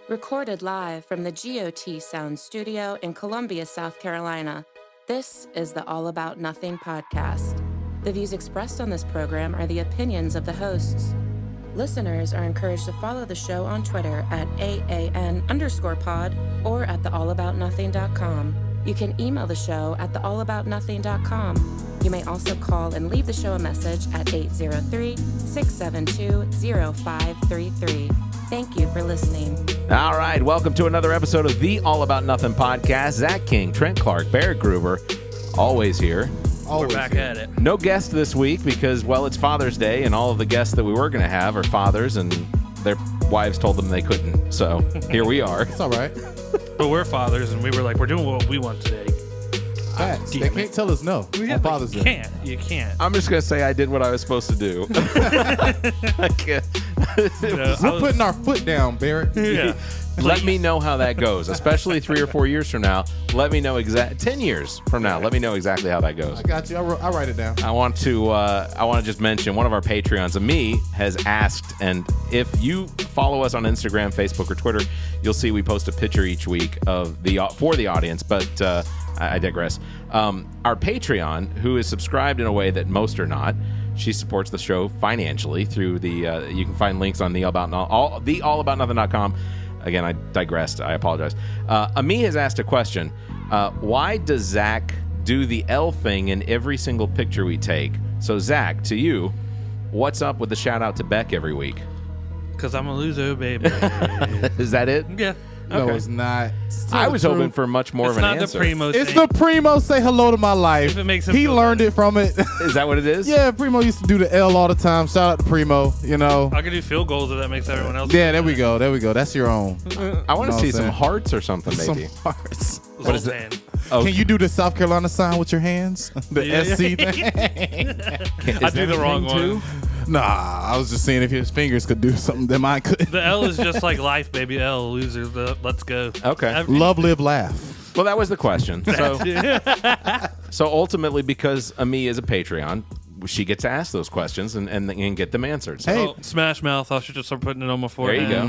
Recorded live from the G.O.T. Sound Studio in Columbia, South Carolina, this is the All About Nothing podcast. The views expressed on this program are the opinions of the hosts. Listeners are encouraged to follow the show on Twitter at AAN_pod or at theallaboutnothing.com. You can email the show at theallaboutnothing.com. You may also call and leave the show a message at 803-672-0533. Thank you for listening. All right, welcome to another episode of the All About Nothing podcast. Zach King, Trent Clark, Barrett Gruber, always here. We're back at it. No guest this week because, well, it's Father's Day, and all of the guests that we were going to have are fathers, and their wives told them they couldn't. So here we are. It's all right. But we're fathers, and we were like, we're doing what we want today. Facts. They can't tell us no on Father's Day. You can't. I'm just going to say I did what I was supposed to do. I can't. We're putting our foot down, Barrett. Yeah. Let me know how that goes, especially 3 or 4 years from now. Let me know 10 years from now. Let me know exactly how that goes. I got you. I'll write it down. I want to just mention one of our Patreons, Ami, has asked, and if you follow us on Instagram, Facebook, or Twitter, you'll see we post a picture each week of for the audience. But I digress. Our Patreon, who is subscribed in a way that most are not, she supports the show financially through the. You can find links on theallaboutnothing.com. Again, I digressed. I apologize. Ami has asked a question. Why does Zach do the L thing in every single picture we take? So, Zach, to you, what's up with the shout out to Beck every week? Because I'm a loser, baby. Is that it? Yeah. No, Okay. it's not. I was hoping for much more It's of an not answer. the Primo It's thing. the Primo say hello to my life. If it makes him he feel learned better. it from it. Is that what it is? Yeah, Primo used to do the L all the time. Shout out to Primo, you know. I can do field goals if that makes everyone else. Yeah, there we go. That's your own. I want to No, see I'm some saying. hearts or something, maybe. Some hearts. What is that? Oh, Can you do the South Carolina sign with your hands? The Yeah. SC thing? I do the wrong one. too? Nah, I was just seeing if his fingers could do something that mine couldn't. The L is just like life, baby. L, loser. Let's go. Okay. Love, live, laugh. Well, that was the question. So ultimately, because Ami is a Patreon, she gets to ask those questions and get them answered. So, Hey. Oh, Smash Mouth. I should just start putting it on my there forehead. you go.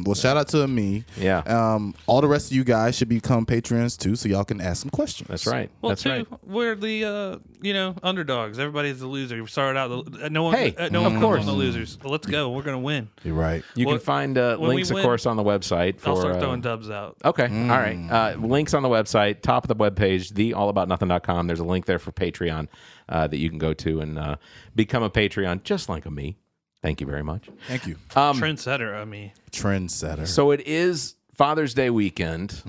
Well, shout out to me. Yeah. All the rest of you guys should become patrons too, so y'all can ask some questions. That's right. Well, That's too, right. we're the underdogs. Everybody's the loser. We started out no one. Hey, no one of comes course. on the losers. Well, let's go. We're gonna win. You're right. You Well, can find when we links, of win, course, on the website. I'll For start throwing dubs out. Okay. All right. Links on the website, top of the webpage, theallaboutnothing.com. There's a link there for Patreon that you can go to and become a Patreon just like me. Thank you very much. Thank you. Trendsetter. I mean, Trendsetter. So it is Father's Day weekend.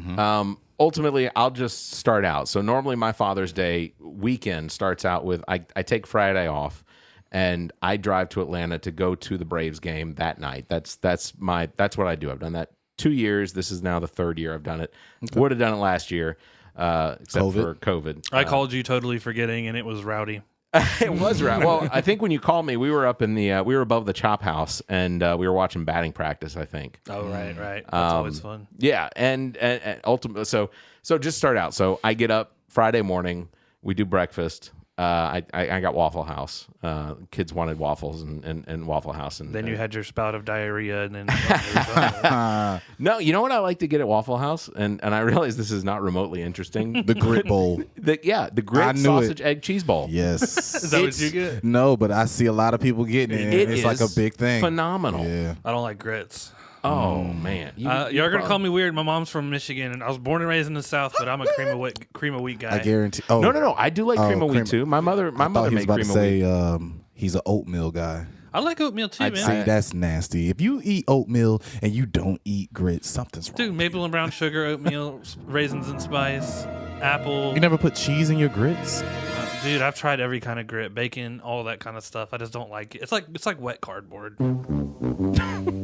Ultimately, I'll just start out. So normally my Father's Day weekend starts out with I take Friday off and I drive to Atlanta to go to the Braves game that night. That's what I do. I've done that 2 years. This is now the third year I've done it. Would have done it last year, except for COVID. I called you totally forgetting, and it was rowdy. It was right. Well, I think when you called me, we were up in the we were above the chop house and we were watching batting practice, I think. Oh, right. That's always fun. Yeah, and ultimately, so just start out. So I get up Friday morning. We do breakfast. I got Waffle House. Kids wanted waffles and Waffle House, and Then you had your spout of diarrhea, and then no. You know what I like to get at Waffle House, and I realize this is not remotely interesting. The grit bowl. the I grit knew sausage it. egg cheese bowl. Yes. is that what you get? No, but I see a lot of people getting it. It It's is like a big thing. phenomenal. Yeah. I don't like grits. Oh man, You're gonna call me weird. My mom's from Michigan, and I was born and raised in the South, but I'm a cream of wheat guy. I guarantee. Oh, No. I do like cream of wheat cream- too. My mother I thought made he was about cream to of wheat. say he's an oatmeal guy. I like oatmeal too, man. See, that's nasty. If you eat oatmeal and you don't eat grits, something's wrong. Dude, maple and brown sugar, oatmeal, raisins and spice, apple. You never put cheese in your grits? Dude, I've tried every kind of grit, bacon, all that kind of stuff. I just don't like it. It's like wet cardboard.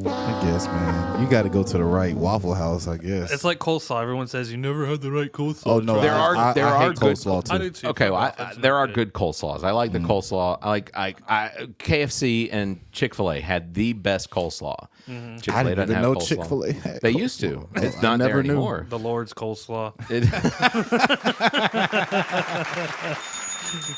I guess, man. You got to go to the right Waffle House, I guess. It's like coleslaw. Everyone says you never had the right coleslaw. Oh no, There are I good coleslaw too. I do too. Okay, well, That's there are not good coleslaws. I like the coleslaw. I like KFC and Chick-fil-A had the best coleslaw. I Chick-fil-A didn't doesn't even have know coleslaw. Chick-fil-A had They coleslaw. used to. It's I not there never knew. anymore. The Lord's coleslaw. It-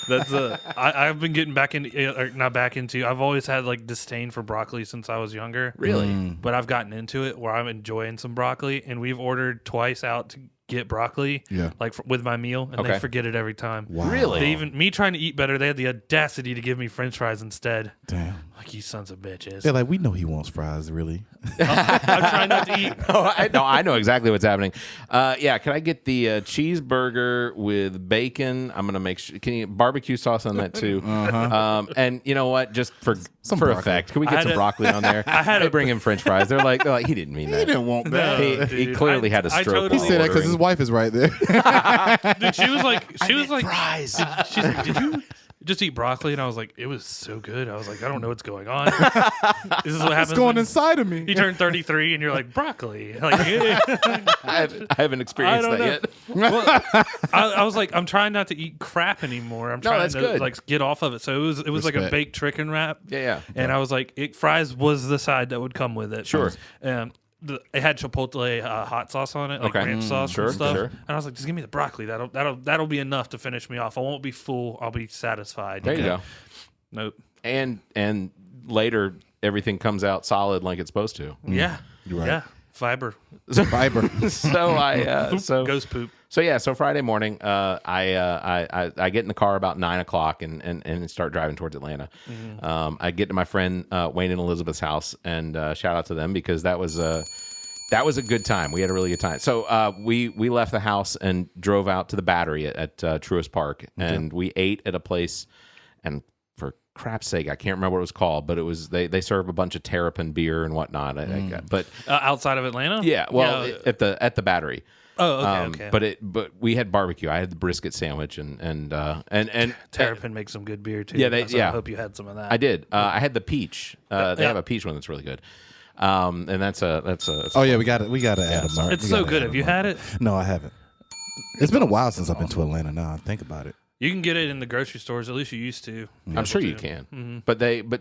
That's I've been getting back into, or not back into. I've always had like disdain for broccoli since I was younger. Really? But I've gotten into it where I'm enjoying some broccoli, and we've ordered twice out to get broccoli, like with my meal, and they forget it every time. Wow. Really? They even me trying to eat better, they had the audacity to give me French fries instead. Damn. Like, you sons of bitches. They're like, we know he wants fries, really. I'm trying not to eat. I know exactly what's happening. Yeah, can I get the cheeseburger with bacon? I'm gonna make sure. Can you barbecue sauce on that too? And you know what? Just for effect, can we get some broccoli on there? They bring him French fries. They're like, oh, he didn't mean that. He didn't want that. He clearly had a stroke. He said that because his wife is right there. Dude, she was like, fries. She's like, did you just eat broccoli? And I was like, it was so good. I was like, I don't know what's going on. This is what happens. It's going inside of me. You turn 33 and you're like, broccoli. Like, I haven't experienced that yet. Well, I was like, I'm trying not to eat crap anymore. I'm trying to like get off of it. So it was like a baked chicken wrap. Yeah. And I was like, fries was the side that would come with it. Sure. It had chipotle hot sauce on it, like ranch sauce and stuff. Sure. And I was like, just give me the broccoli. That'll be enough to finish me off. I won't be full. I'll be satisfied. There you go. Nope. And later everything comes out solid like it's supposed to. Yeah. You're right. Yeah. Fiber. Fiber. So Ghost poop. So Friday morning, I get in the car about 9:00 and start driving towards Atlanta. I get to my friend Wayne and Elizabeth's house, and shout out to them because that was a good time. We had a really good time. So we left the house and drove out to the Battery at Truist Park, and we ate at a place. And for crap's sake, I can't remember what it was called, but it was they serve a bunch of Terrapin beer and whatnot. But Outside of Atlanta? Yeah, well, at the Battery. Oh, okay. But we had barbecue. I had the brisket sandwich and Terrapin makes some good beer too. Yeah, I hope you had some of that. I did. I had the peach. They have a peach one that's really good. And that's a. Oh yeah, we got to add them. It's so good. Have you had it? No, I haven't. It's been a while since I've been to Atlanta. Now I think about it. You can get it in the grocery stores. At least you used to. I'm sure you can.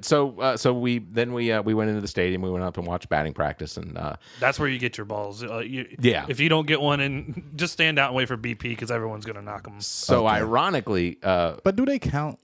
So we went into the stadium. We went up and watched batting practice, and that's where you get your balls. Yeah. If you don't get one, and just stand out and wait for BP because everyone's gonna knock them. So ironically, but do they count?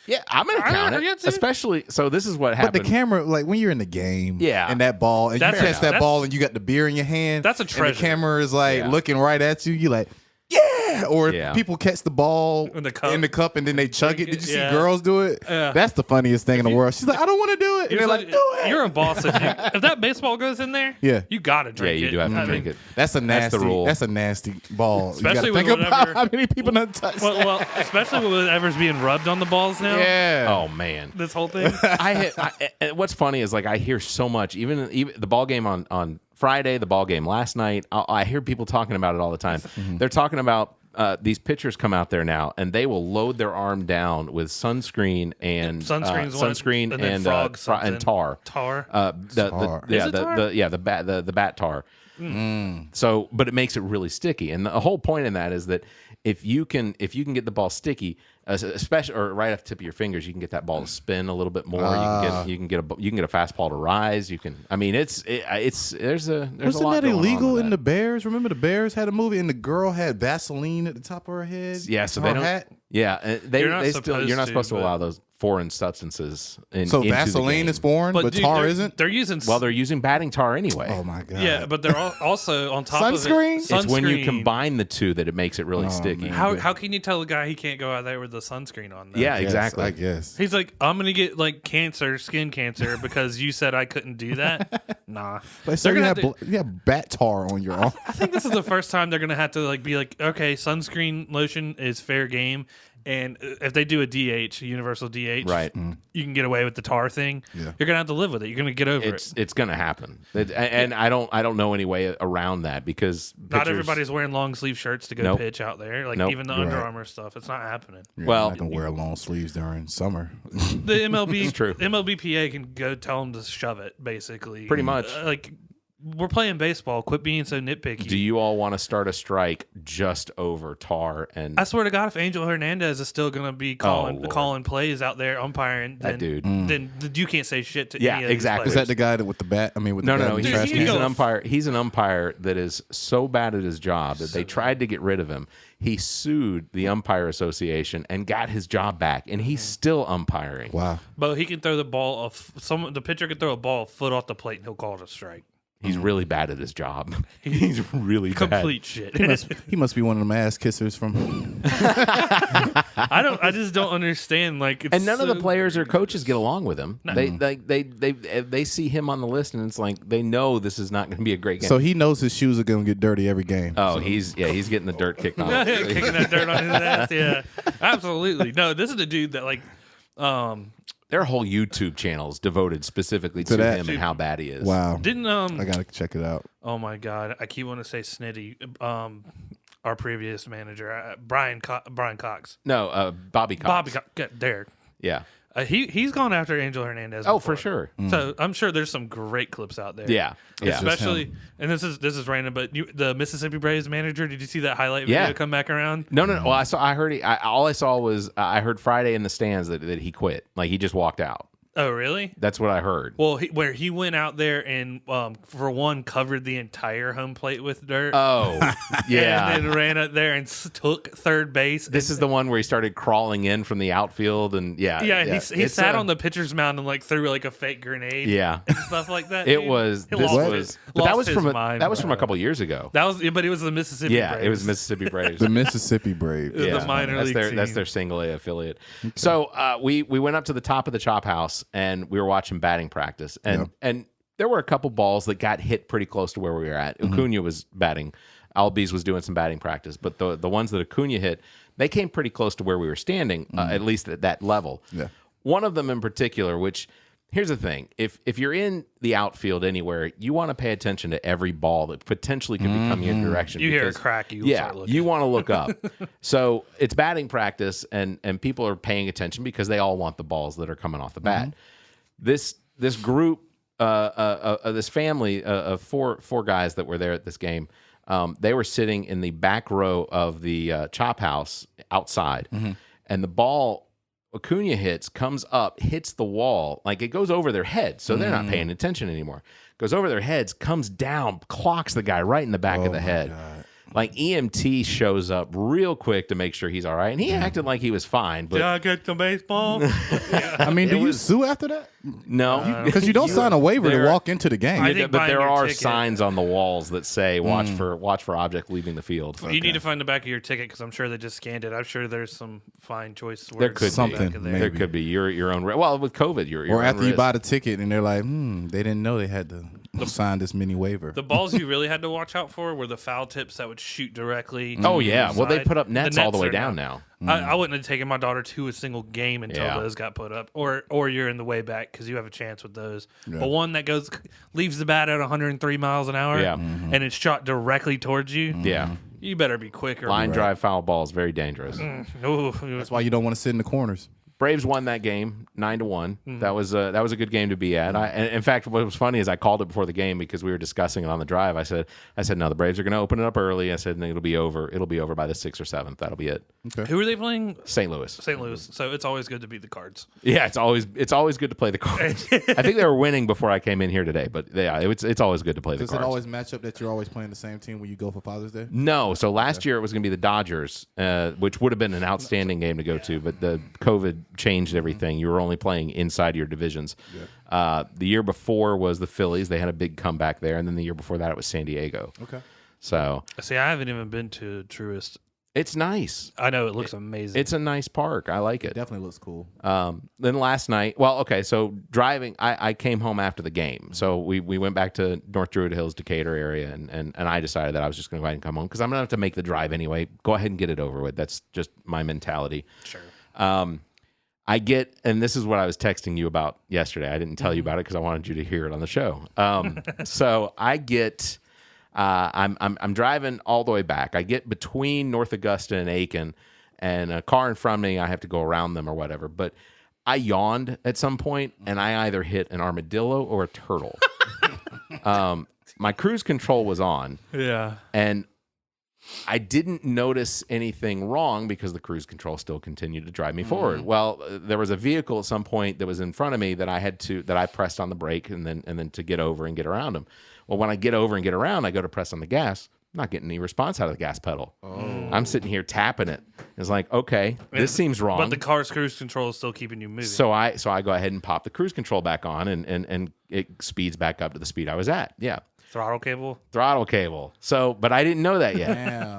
Yeah, I'm gonna count it. Especially, so this is what happened. But the camera, like when you're in the game, and that ball, and you catch that ball, and you got the beer in your hand. That's a treasure. And the camera is like looking right at you. You like. Yeah, or people catch the ball in the cup and then they chug it. Did you see girls do it? That's the funniest thing in the world. She's like, I don't want to do it. And they're like, do it. You're a boss. If that baseball goes in there, you got to drink it. Yeah, you do have to drink it. That's a nasty. That's the rule. That's a nasty ball. Especially you think about how many people done touched that. Well, especially with whatever's being rubbed on the balls now. Yeah. Oh man, this whole thing. What's funny is like I hear so much. Even the ball game on Friday, the ball game last night. I hear people talking about it all the time. They're talking about. These pitchers come out there now, and they will load their arm down with sunscreen and and tar. The bat tar. So, but it makes it really sticky, and the whole point in that is that if you can get the ball sticky, especially or right off the tip of your fingers, you can get that ball to spin a little bit more. You can get a fastball to rise. You can. I mean, there's a lot. Wasn't that illegal in the Bears? Remember the Bears had a movie and the girl had Vaseline at the top of her head. Yeah, so they don't. Hat? Yeah, you're not supposed to allow those foreign substances into Vaseline is foreign, but tar isn't. They're using batting tar anyway. Oh my god. Yeah, but they're also on top sunscreen? of it. It's when you combine the two that it makes it really sticky. Man. How can you tell a guy he can't go out there with the sunscreen on? Yeah, exactly. I guess he's like, I'm gonna get like skin cancer because you said I couldn't do that. Nah, they're gonna have bat tar on your arm. I think this is the first time they're gonna have to be like, okay, sunscreen lotion is fair game. And if they do a DH, a universal DH, right, you can get away with the tar thing. Yeah. You're gonna have to live with it. You're gonna get over it. It's gonna happen, and I don't know any way around that because not everybody's wearing long sleeve shirts to go pitch out there. Like even the Under Armour stuff, it's not happening. You're not gonna wear long sleeves during summer. The MLB, it's true. MLBPA can go tell them to shove it. Basically, pretty much. we're playing baseball. Quit being so nitpicky. Do you all want to start a strike just over Tar? And I swear to God, if Angel Hernandez is still going to be calling plays out there, umpiring, then you can't say shit to any of these players. Is that the guy with the bat? I mean, with no. He's an umpire. He's an umpire that is so bad at his job that they tried to get rid of him. He sued the umpire association and got his job back, and he's still umpiring. Wow! But he can throw the ball the pitcher can throw a ball a foot off the plate, and he'll call it a strike. He's really bad at his job. He's really complete shit. He must be one of them ass kissers from. I just don't understand. And none of the players or coaches get along with him. No. They see him on the list, and it's like they know this is not going to be a great game. So he knows his shoes are going to get dirty every game. Oh, so. he's getting the dirt kicked on. Kicking that dirt on his ass. Yeah, absolutely. No, this is the dude that Their whole YouTube channel is devoted specifically to him and how bad he is. Wow. I gotta check it out. Oh my God. I keep wanting to say Snitty. Our previous manager, Brian Cox. No, Bobby Cox. Bobby Cox. There. Yeah. He's gone after Angel Hernandez. Oh, for sure. So I'm sure there's some great clips out there. Yeah. Especially, and this is random, but the Mississippi Braves manager. Did you see that highlight video come back around? No. Well, all I saw was I heard Friday in the stands that he quit. Like he just walked out. Oh, really? That's what I heard. Well, where he went out there and, for one, covered the entire home plate with dirt. Oh, yeah. And then ran up there and took third base. This is the one where he started crawling in from the outfield. And he sat on the pitcher's mound and threw a fake grenade. Yeah. And stuff like that. That was from a couple years ago. But it was the Mississippi Braves. Yeah, it was Mississippi Braves. The Mississippi Braves. The minor league team. That's their single A affiliate. Okay. So we went up to the top of the chop house and we were watching batting practice, and there were a couple balls that got hit pretty close to where we were at. Acuna was batting, Albies was doing some batting practice, but the ones that Acuna hit, they came pretty close to where we were standing, at least at that level. Yeah. One of them in particular, which here's the thing: if you're in the outfield anywhere, you want to pay attention to every ball that potentially could be coming in your direction. You hear a crack, you want to look up. So it's batting practice, and people are paying attention because they all want the balls that are coming off the bat. This group, this family of four guys that were there at this game, they were sitting in the back row of the chop house outside, and the ball Acuna hits comes up, hits the wall, like it goes over their heads, so they're not paying attention anymore. Goes over their heads, comes down, clocks the guy right in the back of the head. God. Like EMT shows up real quick to make sure he's all right, and he acted like he was fine. But did I get some baseball? I mean, do you sue after that? No, because you don't sign a waiver to walk into the game. But there are signs on the walls that say "watch for object leaving the field." You need to find the back of your ticket because I'm sure they just scanned it. I'm sure there's some fine choice words. There could something. There could be your own. Well, with COVID, your or after own you buy the ticket and they're like, they didn't know they had to sign this mini waiver. The balls you really had to watch out for were the foul tips that would shoot directly. Oh yeah, well they put up nets all the way down now. I wouldn't have taken my daughter to a single game until those got put up, or you're in the way back because you have a chance with those. But one that leaves the bat at 103 miles an hour, and it's shot directly towards you. You better be quicker. Line drive foul ball is very dangerous. That's why you don't want to sit in the corners. Braves won that game 9-1. That was a good game to be at. And in fact, what was funny is I called it before the game because we were discussing it on the drive. I said, no, the Braves are going to open it up early. I said, and it'll be over. It'll be over by the 6th or 7th. That'll be it. Okay. Who are they playing? St. Louis. St. Louis. So it's always good to beat the Cards. Yeah, it's always good to play the Cards. I think they were winning before I came in here today, but it's always good to play the Cards. Does it always match up that you're always playing the same team when you go for Father's Day? No. So last year it was going to be the Dodgers, which would have been an outstanding game to go to, but the COVID changed everything. You were only playing inside your divisions. The year before was the Phillies. They had a big comeback there. And then the year before that, it was San Diego. Okay. So, see, I haven't even been to Truist. It's nice. I know. It looks amazing. It's a nice park. I like it. Definitely looks cool. Then last night, so driving, I came home after the game. So we went back to North Druid Hills, Decatur area, and I decided that I was just going to go ahead and come home because I'm going to have to make the drive anyway. Go ahead and get it over with. That's just my mentality. Sure. I get, and this is what I was texting you about yesterday. I didn't tell you about it because I wanted you to hear it on the show. So I get, I'm driving all the way back. I get between North Augusta and Aiken, and a car in front of me, I have to go around them or whatever. But I yawned at some point, and I either hit an armadillo or a turtle. My cruise control was on. Yeah. And I didn't notice anything wrong because the cruise control still continued to drive me forward. Well, there was a vehicle at some point that was in front of me that I pressed on the brake and then to get over and get around him. Well, when I get over and get around, I go to press on the gas. I'm not getting any response out of the gas pedal. I'm sitting here tapping it. It's like, okay, this seems wrong. But the car's cruise control is still keeping you moving. So I go ahead and pop the cruise control back on and it speeds back up to the speed I was at. Yeah. Throttle cable. So, but I didn't know that yet.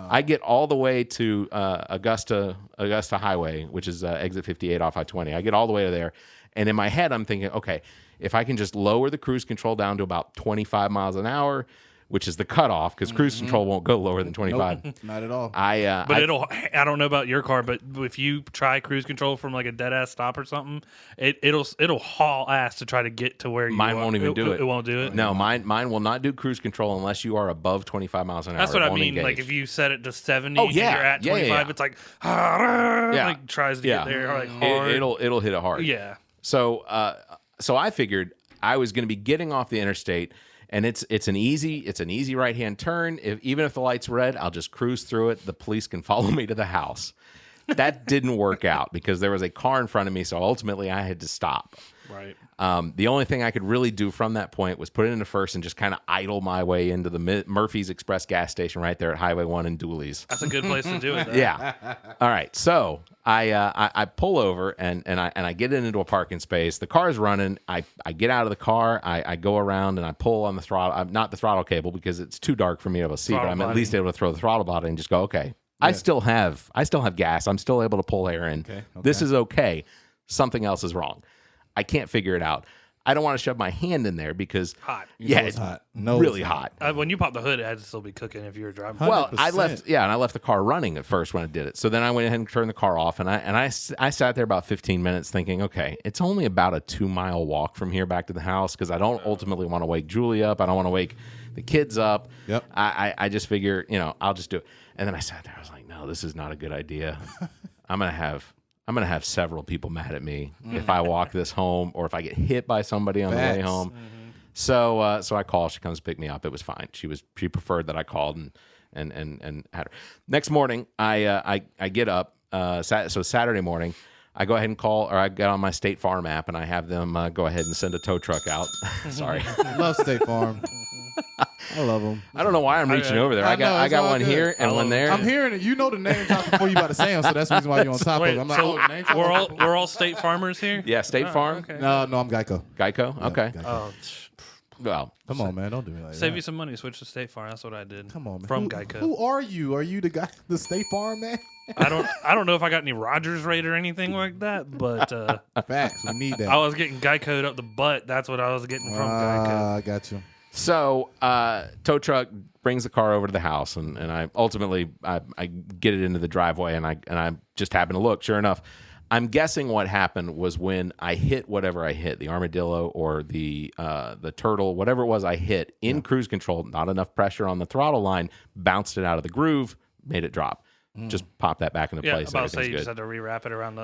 I get all the way to Augusta Highway, which is exit 58 off I-20. I get all the way to there, and in my head, I'm thinking, okay, if I can just lower the cruise control down to about 25 miles an hour, which is the cutoff, because cruise control won't go lower than 25. Nope, not at all. I don't know about your car, but if you try cruise control from like a dead ass stop or something, it'll haul ass to try to get to where you Mine won't even do it. It won't do it. No, mine will not do cruise control unless you are above 25 miles an hour. That's what I mean. Engage. Like if you set it to 70 and you're at 25, it's like like tries to get there like hard. It'll hit it hard. Yeah. So I figured I was going to be getting off the interstate. And it's an easy right-hand turn. Even if the light's red, I'll just cruise through it. The police can follow me to the house. That didn't work out because there was a car in front of me, so ultimately I had to stop. Right. The only thing I could really do from that point was put it into first and just kind of idle my way into the Murphy's Express gas station right there at Highway 1 in Dooley's. That's a good place to do it, though. Yeah. All right. So I pull over and I get into a parking space. The car's running. I get out of the car. I go around and I pull on the throttle. Not the throttle cable because it's too dark for me to be able to see, but I'm at least able to throw the throttle body and just go, okay. Yeah. I still have gas. I'm still able to pull air in. Okay. This is okay. Something else is wrong. I can't figure it out. I don't want to shove my hand in there because hot. It's hot. Really hot. When you pop the hood, it had to still be cooking if you were driving. 100%. Well, I left the car running at first when I did it. So then I went ahead and turned the car off, and I sat there about 15 minutes thinking, okay, it's only about a 2-mile walk from here back to the house because I don't ultimately want to wake Julie up. I don't want to wake the kids up. Yep. I just figure, I'll just do it. And then I sat there. I was like, no, this is not a good idea. I'm gonna have several people mad at me if I walk this home or if I get hit by somebody on the way home. So I call. She comes to pick me up. It was fine. She preferred that I called and had her. Next morning, I get up. So Saturday morning, I go ahead and call, or I get on my State Farm app and I have them go ahead and send a tow truck out. Sorry, love State Farm. I love them. I don't know why I'm reaching over there. I got one good. Here and one there. I'm hearing it. You know the names before you about to say them, so that's the reason why you're on top of it. I'm like, we're all State Farmers here? Yeah, State Farm. Okay. No, I'm Geico. Geico? Yeah, okay. Geico. Oh, well. Come on, man. Don't do me like that. Save you some money. Switch to State Farm. That's what I did. Come on, man. From Geico. Who are you? Are you the guy, the State Farm man? I don't know if I got any Rogers rate or anything like that, but facts. We need that. I was getting Geico'd up the butt. That's what I was getting from Geico. I got you. So, tow truck brings the car over to the house, and I ultimately I get it into the driveway, and I just happen to look. Sure enough, I'm guessing what happened was when I hit whatever I hit, the armadillo or the turtle, whatever it was I hit in cruise control, not enough pressure on the throttle line, bounced it out of the groove, made it drop. Just pop that back into place. Yeah, about to say you just had to rewrap it around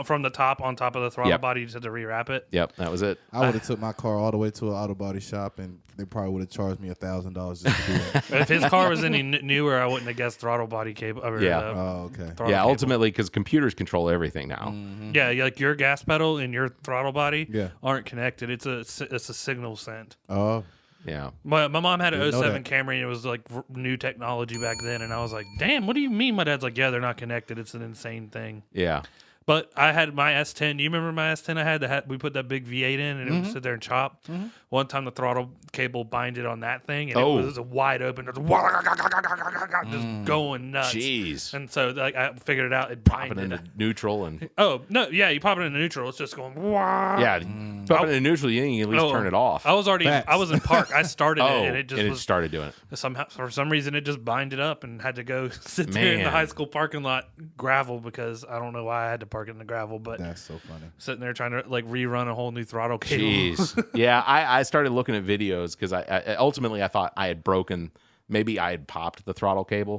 from the top on top of the throttle body. You just had to rewrap it. Yep, that was it. I would have took my car all the way to an auto body shop, and they probably would have charged me $1,000 just to do that. If his car was any newer, I wouldn't have guessed throttle body cable. Okay. Yeah, ultimately, because computers control everything now. Mm-hmm. Yeah, like your gas pedal and your throttle body aren't connected. It's a signal sent. Oh. Yeah. My mom had an 07 Camry, and it was like new technology back then. And I was like, damn, what do you mean? My dad's like, yeah, they're not connected. It's an insane thing. Yeah. But I had my S10. Do you remember my S10 I had? We put that big V8 in, and it would sit there and chop. Mm-hmm. One time the throttle cable binded on that thing, and it was wide open. Just going nuts. Jeez. And so I figured it out. It popping binded into neutral. And oh, no. Yeah, you pop it into neutral. It's just going. Yeah. Pop it into neutral, you think you at least turn it off. I was in park. I started it, and it started doing it. Somehow, for some reason, it just binded up and had to go sit there in the high school parking lot, gravel, because I don't know why I had to park it in the gravel, but that's so funny. Sitting there trying to like rerun a whole new throttle cable. Jeez. Yeah, I started looking at videos because I ultimately I thought I had broken maybe I had popped the throttle cable,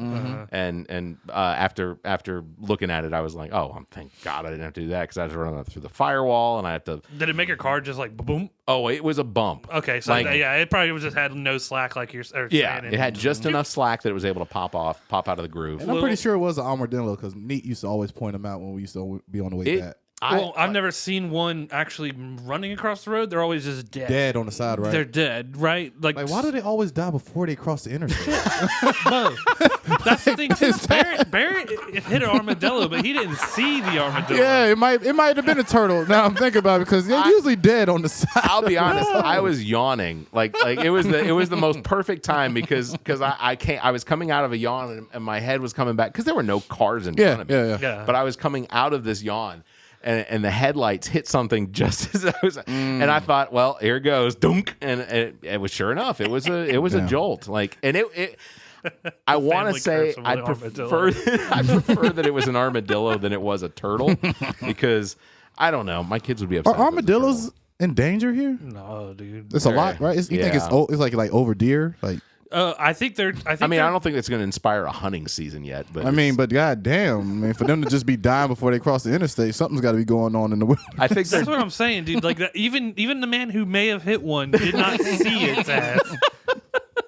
and after looking at it, I was like, oh, thank God I didn't have to do that because I had to run through the firewall, and I had to. Did it make your car just like boom? Oh, it was a bump. Okay, so it probably just had no slack like you're saying. It had just enough slack that it was able to pop out of the groove. And I'm pretty sure it was an armadillo because Neat used to always point them out when we used to be on the way back. I've never seen one actually running across the road. They're always just dead. Dead on the side, right? They're dead, right? Like why do they always die before they cross the interstate? No. That's the thing too. Barrett hit an armadillo, but he didn't see the armadillo. Yeah, it might have been a turtle. Now I'm thinking about it because they're usually dead on the side. I'll be honest, I was yawning. Like it was the most perfect time because I was coming out of a yawn and my head was coming back because there were no cars in front of me. Yeah. But I was coming out of this yawn. And the headlights hit something just as I was, and I thought, well, here it goes, dunk, and it was sure enough. It was a jolt, like, and it. I want to say I prefer that it was an armadillo than it was a turtle because I don't know, my kids would be upset. Are armadillos in danger here? No, dude, it's a lot, right? You think it's like over deer, like. I think they're. I don't think it's going to inspire a hunting season yet. But but goddamn, man, for them to just be dying before they cross the interstate, something's got to be going on in the wilderness. I think that's what I'm saying, dude. Like even the man who may have hit one did not see its ass.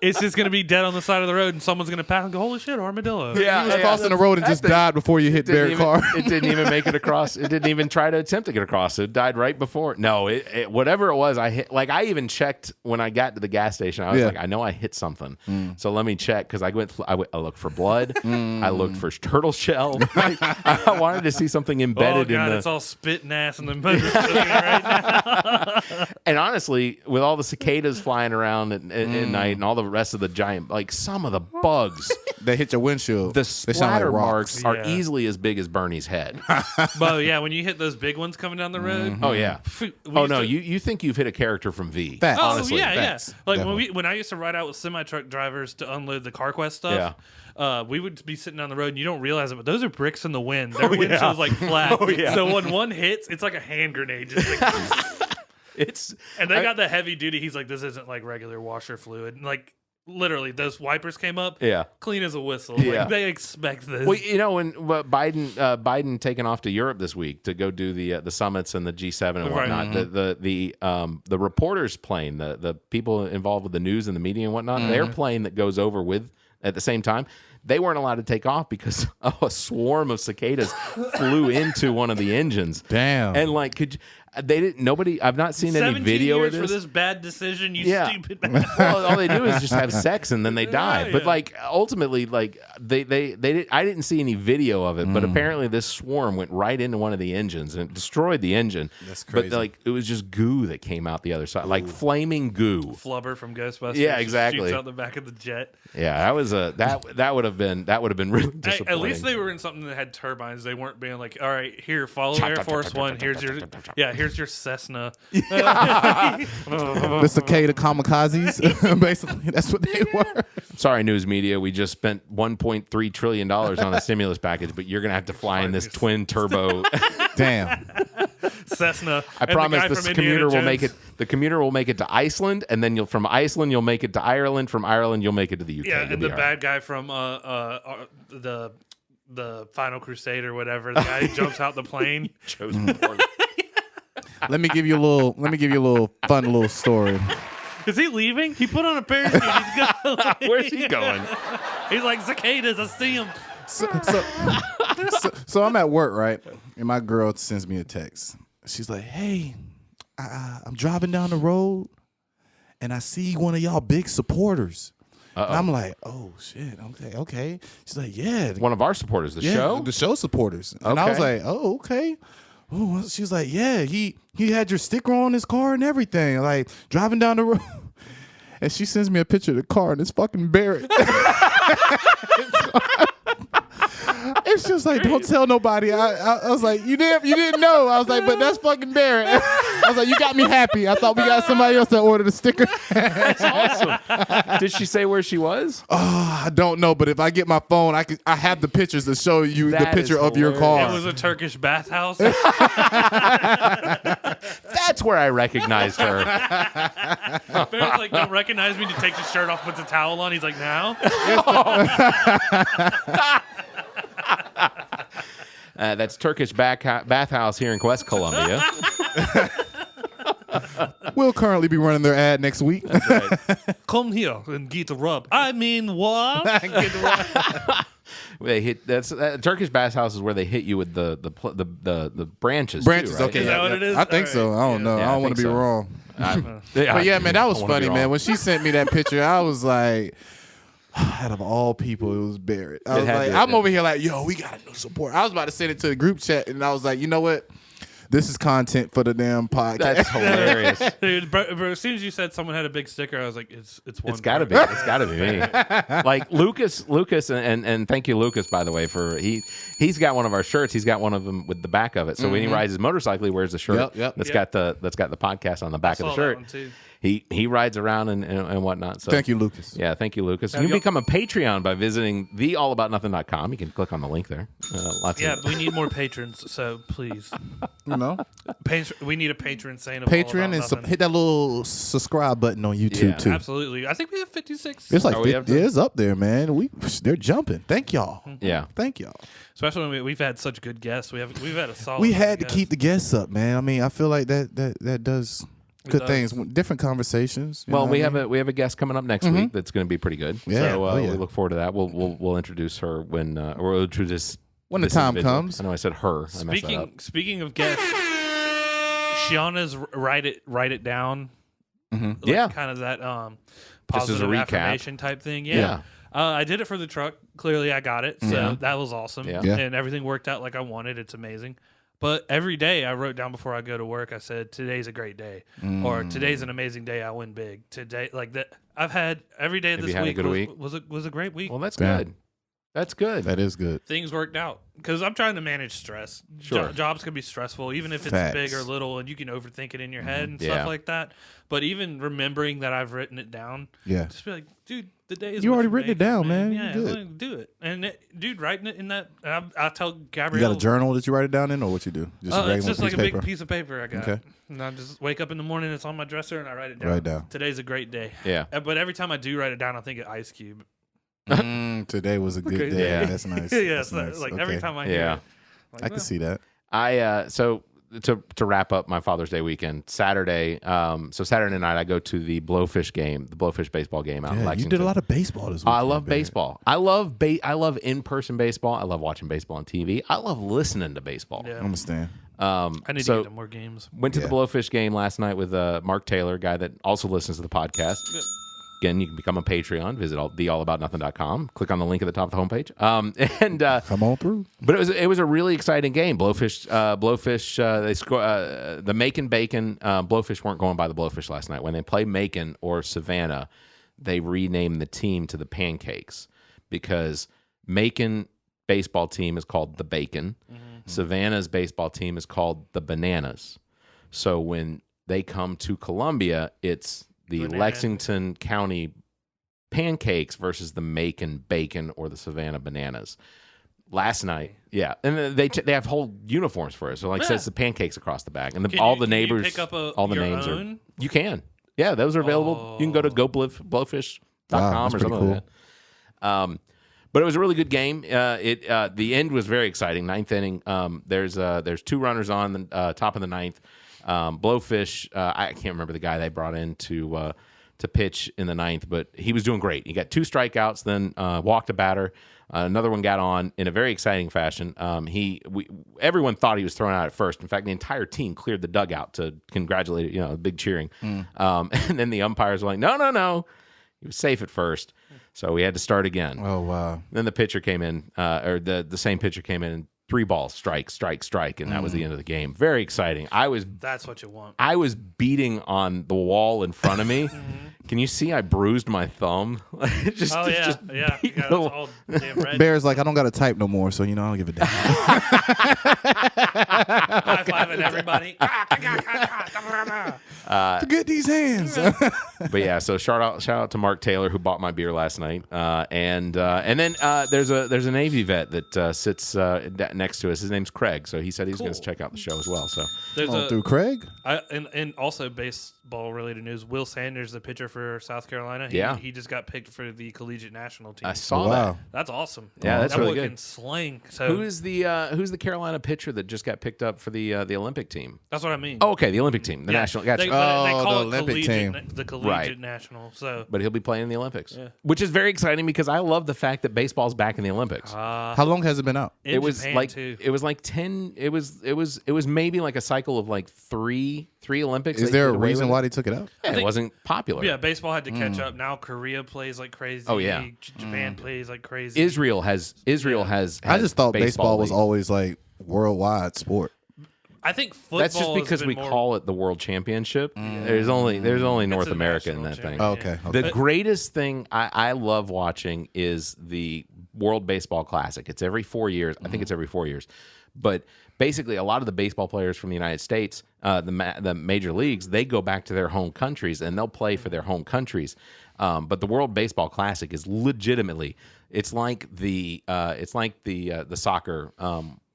It's just going to be dead on the side of the road, and someone's going to pass and go, holy shit, armadillo. Yeah, he was crossing the road and just died before you hit Barrett's car. It didn't even make it across. It didn't even try to attempt to get across. It died right before. No, whatever it was, I hit. Like, I even checked when I got to the gas station. I was like, I know I hit something. So let me check, because I looked for blood. I looked for turtle shell. I wanted to see something embedded in the... it's all spitting ass in the motor right now. And honestly, with all the cicadas flying around at night and all the rest of the giant, like some of the bugs they hit your windshield, the splatter marks are easily as big as Bernie's head. But yeah, when you hit those big ones coming down the road, oh yeah, you think you've hit a character from V. Honestly, yeah. Like when I used to ride out with semi truck drivers to unload the CarQuest stuff, we would be sitting down the road and you don't realize it, but those are bricks in the wind. Their windshield's like flat. So when one hits, it's like a hand grenade, just like and they got the heavy duty. He's like, this isn't like regular washer fluid, and like. Literally, those wipers came up, clean as a whistle. Like, they expect this. Well, when Biden taking off to Europe this week to go do the summits and the G7 and whatnot, the reporters plane, the people involved with the news and the media and whatnot, their plane that goes over with at the same time, they weren't allowed to take off because a swarm of cicadas flew into one of the engines. Damn. And like, I've not seen any video of this. For this bad decision, stupid man. Well, all they do is just have sex and then they die. But like ultimately, like they I didn't see any video of it, but apparently this swarm went right into one of the engines and it destroyed the engine. That's crazy. But like it was just goo that came out the other side, like flaming goo. Flubber from Ghostbusters. Yeah, exactly. Shoots out the back of the jet. Yeah, that was that would have been really disappointing. At least they were in something that had turbines. They weren't being like, all right, here, follow Air Force One. Here's your Cessna. The cicada kamikazes. Basically, that's what they were. Sorry, news media. We just spent $1.3 trillion on a stimulus package, but you're going to have to fly in this twin turbo. Damn. Cessna. I promise this commuter will make it. The commuter will make it to Iceland, and then from Iceland you'll make it to Ireland. From Ireland you'll make it to the UK. Yeah, and the bad guy from the Final Crusade or whatever, the guy who jumps out the plane. Let me give you a little fun little story. Is he leaving? He put on a parachute. He's going. Where's he going? He's like cicadas. I see him. So I'm at work, right? And my girl sends me a text. She's like, "Hey, I'm driving down the road, and I see one of y'all big supporters." And I'm like, "Oh shit, okay." She's like, "Yeah, one of our supporters, the show supporters." And I was like, "Oh, okay." Oh, she's like, "Yeah, he had your sticker on his car and everything, like driving down the road." And she sends me a picture of the car, and it's fucking Barrett. And she was like, "Don't tell nobody." I was like, "You didn't know." I was like, "But that's fucking Barrett." I was like, "You got me happy. I thought we got somebody else that ordered a sticker." That's awesome. Did she say where she was? Oh, I don't know, but if I get my phone, I have the pictures to show you the picture of your car. It was a Turkish bathhouse. That's That's where I recognized her. Barrett's like, don't recognize me, to take his shirt off, puts a towel on. He's like, now? That's Turkish bathhouse here in West Columbia. We'll currently be running their ad next week. That's right. Come here and get a rub. I mean, what? They hit. That's Turkish bathhouse is where they hit you with the branches. Branches, too, right? okay. Is that what it is? I think so. I don't know. Yeah, I I don't want to think be so. wrong. But yeah, man, that was I wanna funny, be man. wrong. When she sent me that picture, I was like, out of all people, it was Barrett. I was like, I'm over here like, yo, we got a new support. I was about to send it to the group chat, and I was like, you know what? This is content for the damn podcast. That's hilarious. Dude, bro, as soon as you said someone had a big sticker, I was like, it's one. It's got to be. It's got to be me. Like Lucas, and thank you, Lucas, by the way, for he's got one of our shirts. He's got one of them with the back of it. So when he rides his motorcycle, he wears the shirt that's got the podcast on the back of the shirt. That one too. He rides around and whatnot. So Thank you, Lucas. Yeah, thank you, Lucas. You can become a Patreon by visiting theallaboutnothing.com. You can click on the link there. We need more patrons, so please. You know, We need a patron saying Patreon and hit that little subscribe button on YouTube too. Absolutely. I think we have 56. It's like we have to- it's up there, man. They're jumping. Thank y'all. Yeah. Thank y'all. Especially when we've had such good guests. We've had a solid. We had to guests. keep the guests up, man. I mean, I feel like that does good things. Different conversations. Well, we have a guest coming up next week that's going to be pretty good. Yeah. So We look forward to that. We'll introduce her when we'll introduce when the this time individual. comes. I know I said her. I messed that up. Speaking of guests, Shiana's write it down. Mm-hmm. Like kind of that Just as a positive recap. affirmation type thing. Yeah. I did it for the truck. Clearly, I got it. So that was awesome. Yeah. Yeah. And everything worked out like I wanted. It's amazing. But every day I wrote down before I go to work, I said, today's a great day. Or today's an amazing day. I win big. Today, like that. I've had every day of Have this you had a week, good week? was a great week. Well, that's Yeah. good. That's good. That is good. Things worked out because I'm trying to manage stress. Sure. Jobs can be stressful, even if it's Facts. big or little, and you can overthink it in your head and Yeah. stuff like that. But even remembering that I've written it down, Yeah. just be like, dude, the day is. You what already you written it make down, man. Yeah, Good. like, do it. And dude, writing it in that, I tell You Gabrielle. got a journal that you write it down in, or what you do? Just a It's regular just like a piece of big paper? piece of paper I got. Okay. And I just wake up in the morning, it's on my dresser, and I write it down. Write it down. Today's a great day. Yeah. But every time I do write it down, I think of Ice Cube. Today was a good Okay. day. Yeah. That's nice. Yeah, That's so, nice. like Okay. every time I hear Yeah. it. Like, I can see that. So to wrap up my Father's Day weekend, Saturday. So Saturday night I go to the Blowfish game, the Blowfish baseball game out in Yeah, Lexington. you did a lot of baseball this week. I love baseball. I love in-person baseball. I love watching baseball on TV. I love listening to baseball. Yeah. I understand. I need to get to more games. Went to the Yeah. Blowfish game last night with Mark Taylor, a guy that also listens to the podcast. Yep. Again, you can become a Patreon. Visit theallaboutnothing.com. Click on the link at the top of the homepage. Come on through. But it was a really exciting game. Blowfish. They score. The Macon Bacon. Blowfish weren't going by the Blowfish last night. When they play Macon or Savannah, they renamed the team to the Pancakes because Macon baseball team is called the Bacon. Savannah's baseball team is called the Bananas. So when they come to Columbia, it's the Lexington County Pancakes versus the Macon Bacon or the Savannah Bananas. Last night, yeah, and they have whole uniforms for it. So like says the Pancakes across the back, and all the neighbors, pick up all the your names own? are. You can, yeah, those are available. You can go to goblowfish.com Wow, or that's something pretty like that. But it was a really good game. The end was very exciting. Ninth inning. There's two runners on the top of the ninth. Blowfish. I can't remember the guy they brought in to pitch in the ninth, but he was doing great. He got 2 strikeouts, then walked a batter. Another one got on in a very exciting fashion. Everyone thought he was thrown out at first. In fact, the entire team cleared the dugout to congratulate. Big cheering. And then the umpires were like, no. He was safe at first. So we had to start again. Oh, wow. Then the pitcher came in, or the same pitcher came in, and 3 balls, strike, and that was the end of the game. Very exciting. That's what you want. I was beating on the wall in front of me, Can you see I bruised my thumb? just yeah. It's all damn red. Bear's like, I don't got to type no more, so I don't give a damn. High-fiving everybody. Get these hands. But yeah, so shout out to Mark Taylor who bought my beer last night, and then there's a Navy vet that sits next to us. His name's Craig, so he said he's going to check out the show as well. So through Craig, and also baseball related news. Will Sanders, the pitcher for South Carolina, he just got picked for the collegiate national team. I saw that. That's awesome. Yeah, that's really good. Sling. So who's the Carolina pitcher that just got picked up for the Olympic team? That's what I mean. Oh, okay, the Olympic team, the national. Gotcha. They call the it Olympic team, the collegiate national. So, but he'll be playing in the Olympics, which is very exciting because I love the fact that baseball's back in the Olympics. How long has it been out? It was like 10. It was maybe like a cycle of like three Olympics. Is there a reason why they took it out? Yeah, it wasn't popular. Yeah, baseball had to catch up. Now Korea plays like crazy. Oh yeah, Japan plays like crazy. Israel has. I just thought baseball was always like worldwide sport. I think football. That's just because we call it the World Championship. There's only North America in that thing. Oh, okay. The greatest thing I love watching is the World Baseball Classic. It's every 4 years. I think it's every 4 years. But basically, a lot of the baseball players from the United States, the major leagues, they go back to their home countries and they'll play for their home countries. But the World Baseball Classic is legitimately it's like the soccer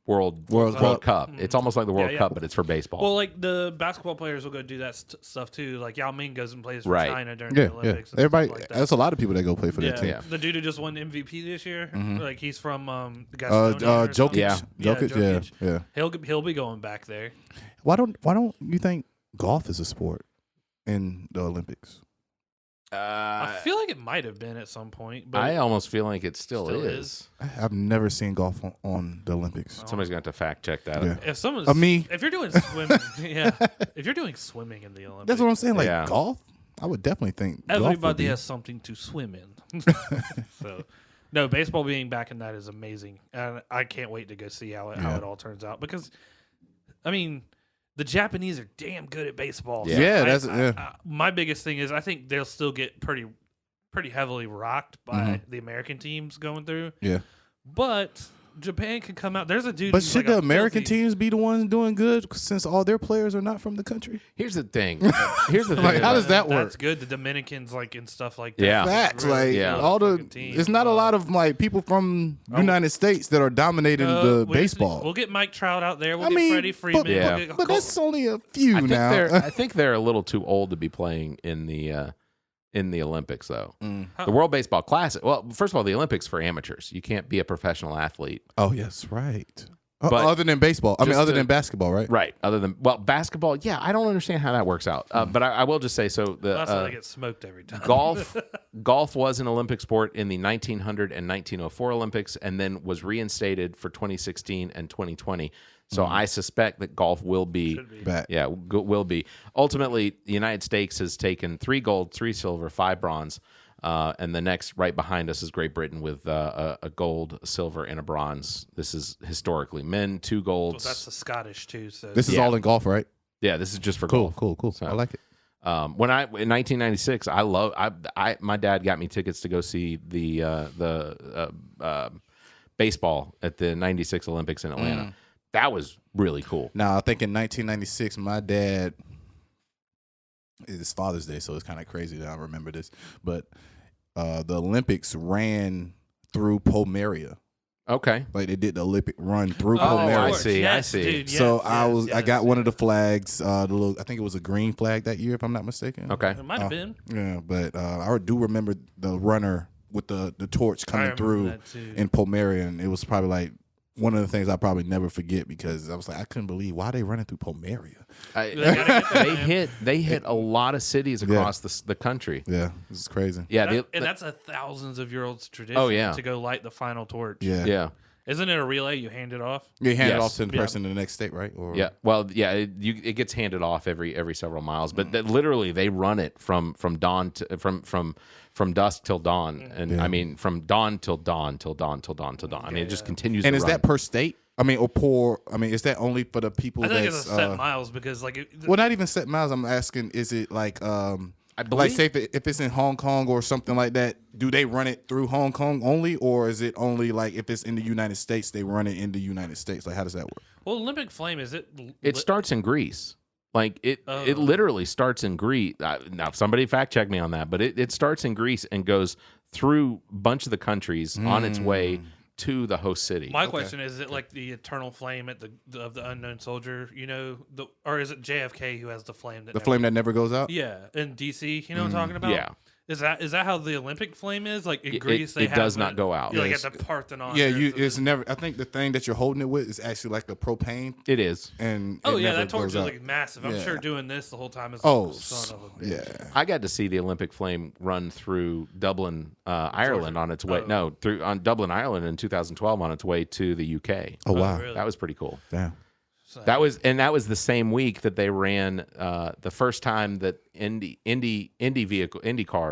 World Cup. It's almost like the World Cup, but it's for baseball. Well, like the basketball players will go do that stuff too. Like Yao Ming goes and plays for China during the Olympics. Yeah. Everybody, like that. There's a lot of people that go play for that team. Yeah. The dude who just won MVP this year, like he's from Jokic. Jokic. Yeah. He'll be going back there. Why don't you think golf is a sport in the Olympics? I feel like it might have been at some point, but I almost feel like it still is. I've never seen golf on the Olympics. Somebody's going to have to fact check that. Yeah. If someone's if you're doing swimming, if you're doing swimming in the Olympics, that's what I'm saying. Like golf, I would definitely think everybody has something to swim in. So, no, baseball being back in that is amazing, and I can't wait to go see how it all turns out because, I mean. The Japanese are damn good at baseball. My biggest thing is I think they'll still get pretty heavily rocked by the American teams going through. Yeah. But Japan can come out. There's a dude. But should the American teams be the ones doing good since all their players are not from the country? Here's the thing. Like, how does that work? That's good. The Dominicans and stuff like that. Yeah. Facts. All the it's not a lot of people from United States that are dominating the baseball. We'll get Mike Trout out there. We'll get Freddie Freeman. But that's only a few now. I think they're a little too old to be playing in the Olympics, though. The World Baseball Classic. Well, first of all, the Olympics for amateurs. You can't be a professional athlete. Oh, yes, right. Other than baseball. Other than basketball, right? Right. Other than basketball. Yeah, I don't understand how that works out. But I will just say so. That's why they get smoked every time. Golf was an Olympic sport in the 1900 and 1904 Olympics, and then was reinstated for 2016 and 2020. So I suspect that golf will be back. Yeah, will be. Ultimately, the United States has taken 3 gold, 3 silver, 5 bronze, and the next right behind us is Great Britain with a gold, a silver, and a bronze. This is historically men 2 golds. Well, that's the Scottish too. So this is all in golf, right? Yeah, this is just for golf. Cool. So, I like it. In 1996, my dad got me tickets to go see the baseball at the '96 Olympics in Atlanta. That was really cool. Now, I think in 1996, my dad, it's Father's Day, so it's kind of crazy that I remember this, but the Olympics ran through Pomeria. Okay. Like they did the Olympic run through Pomeria. I see. Dude, so I got one of the flags, I think it was a green flag that year, if I'm not mistaken. Okay. It might have been. Yeah, but I do remember the runner with the torch coming through in Pomeria, and it was probably like one of the things I probably never forget because I was like, I couldn't believe why they running through Pomeria. They hit a lot of cities across the country. Yeah, this is crazy. Yeah, and that's a thousands of year old tradition. Oh yeah, to go light the final torch. Yeah. Isn't it a relay? You hand it off. You hand it off to the person in the next state, right? Or yeah. Well, yeah. It gets handed off every several miles, but literally they run it from dawn to from dusk till dawn, and I mean from dawn till dawn till dawn till dawn till dawn. I mean it just continues. And to is run. that per state? I mean, is that only for the people? I think it's a set miles because well, not even set miles. I'm asking, is it like I believe. Like, say if it's in Hong Kong or something like that, do they run it through Hong Kong only, or is it only like if it's in the United States, they run it in the United States? Like, how does that work? Well, Olympic Flame, is it? It starts in Greece. Like it literally starts in Greece. Now, somebody fact check me on that, but it starts in Greece and goes through a bunch of the countries on its way to the host city. My question is it like the eternal flame of the unknown soldier? Or is it JFK who has the flame? Flame that never goes out? Yeah, in DC. You know what I'm talking about? Yeah. Is that how the Olympic flame is? Like in Greece, it does not go out. Like at the Parthenon. Yeah, it's never. I think the thing that you're holding it with is actually like a propane. It is. And that torch is like massive. I'm sure doing this the whole time is. Son of a bitch. Yeah. I got to see the Olympic flame run through Dublin, Ireland on its way. On Dublin, Ireland in 2012 on its way to the UK. Oh wow, really? That was pretty cool. Damn. That was the same week that they ran the first time that IndyCar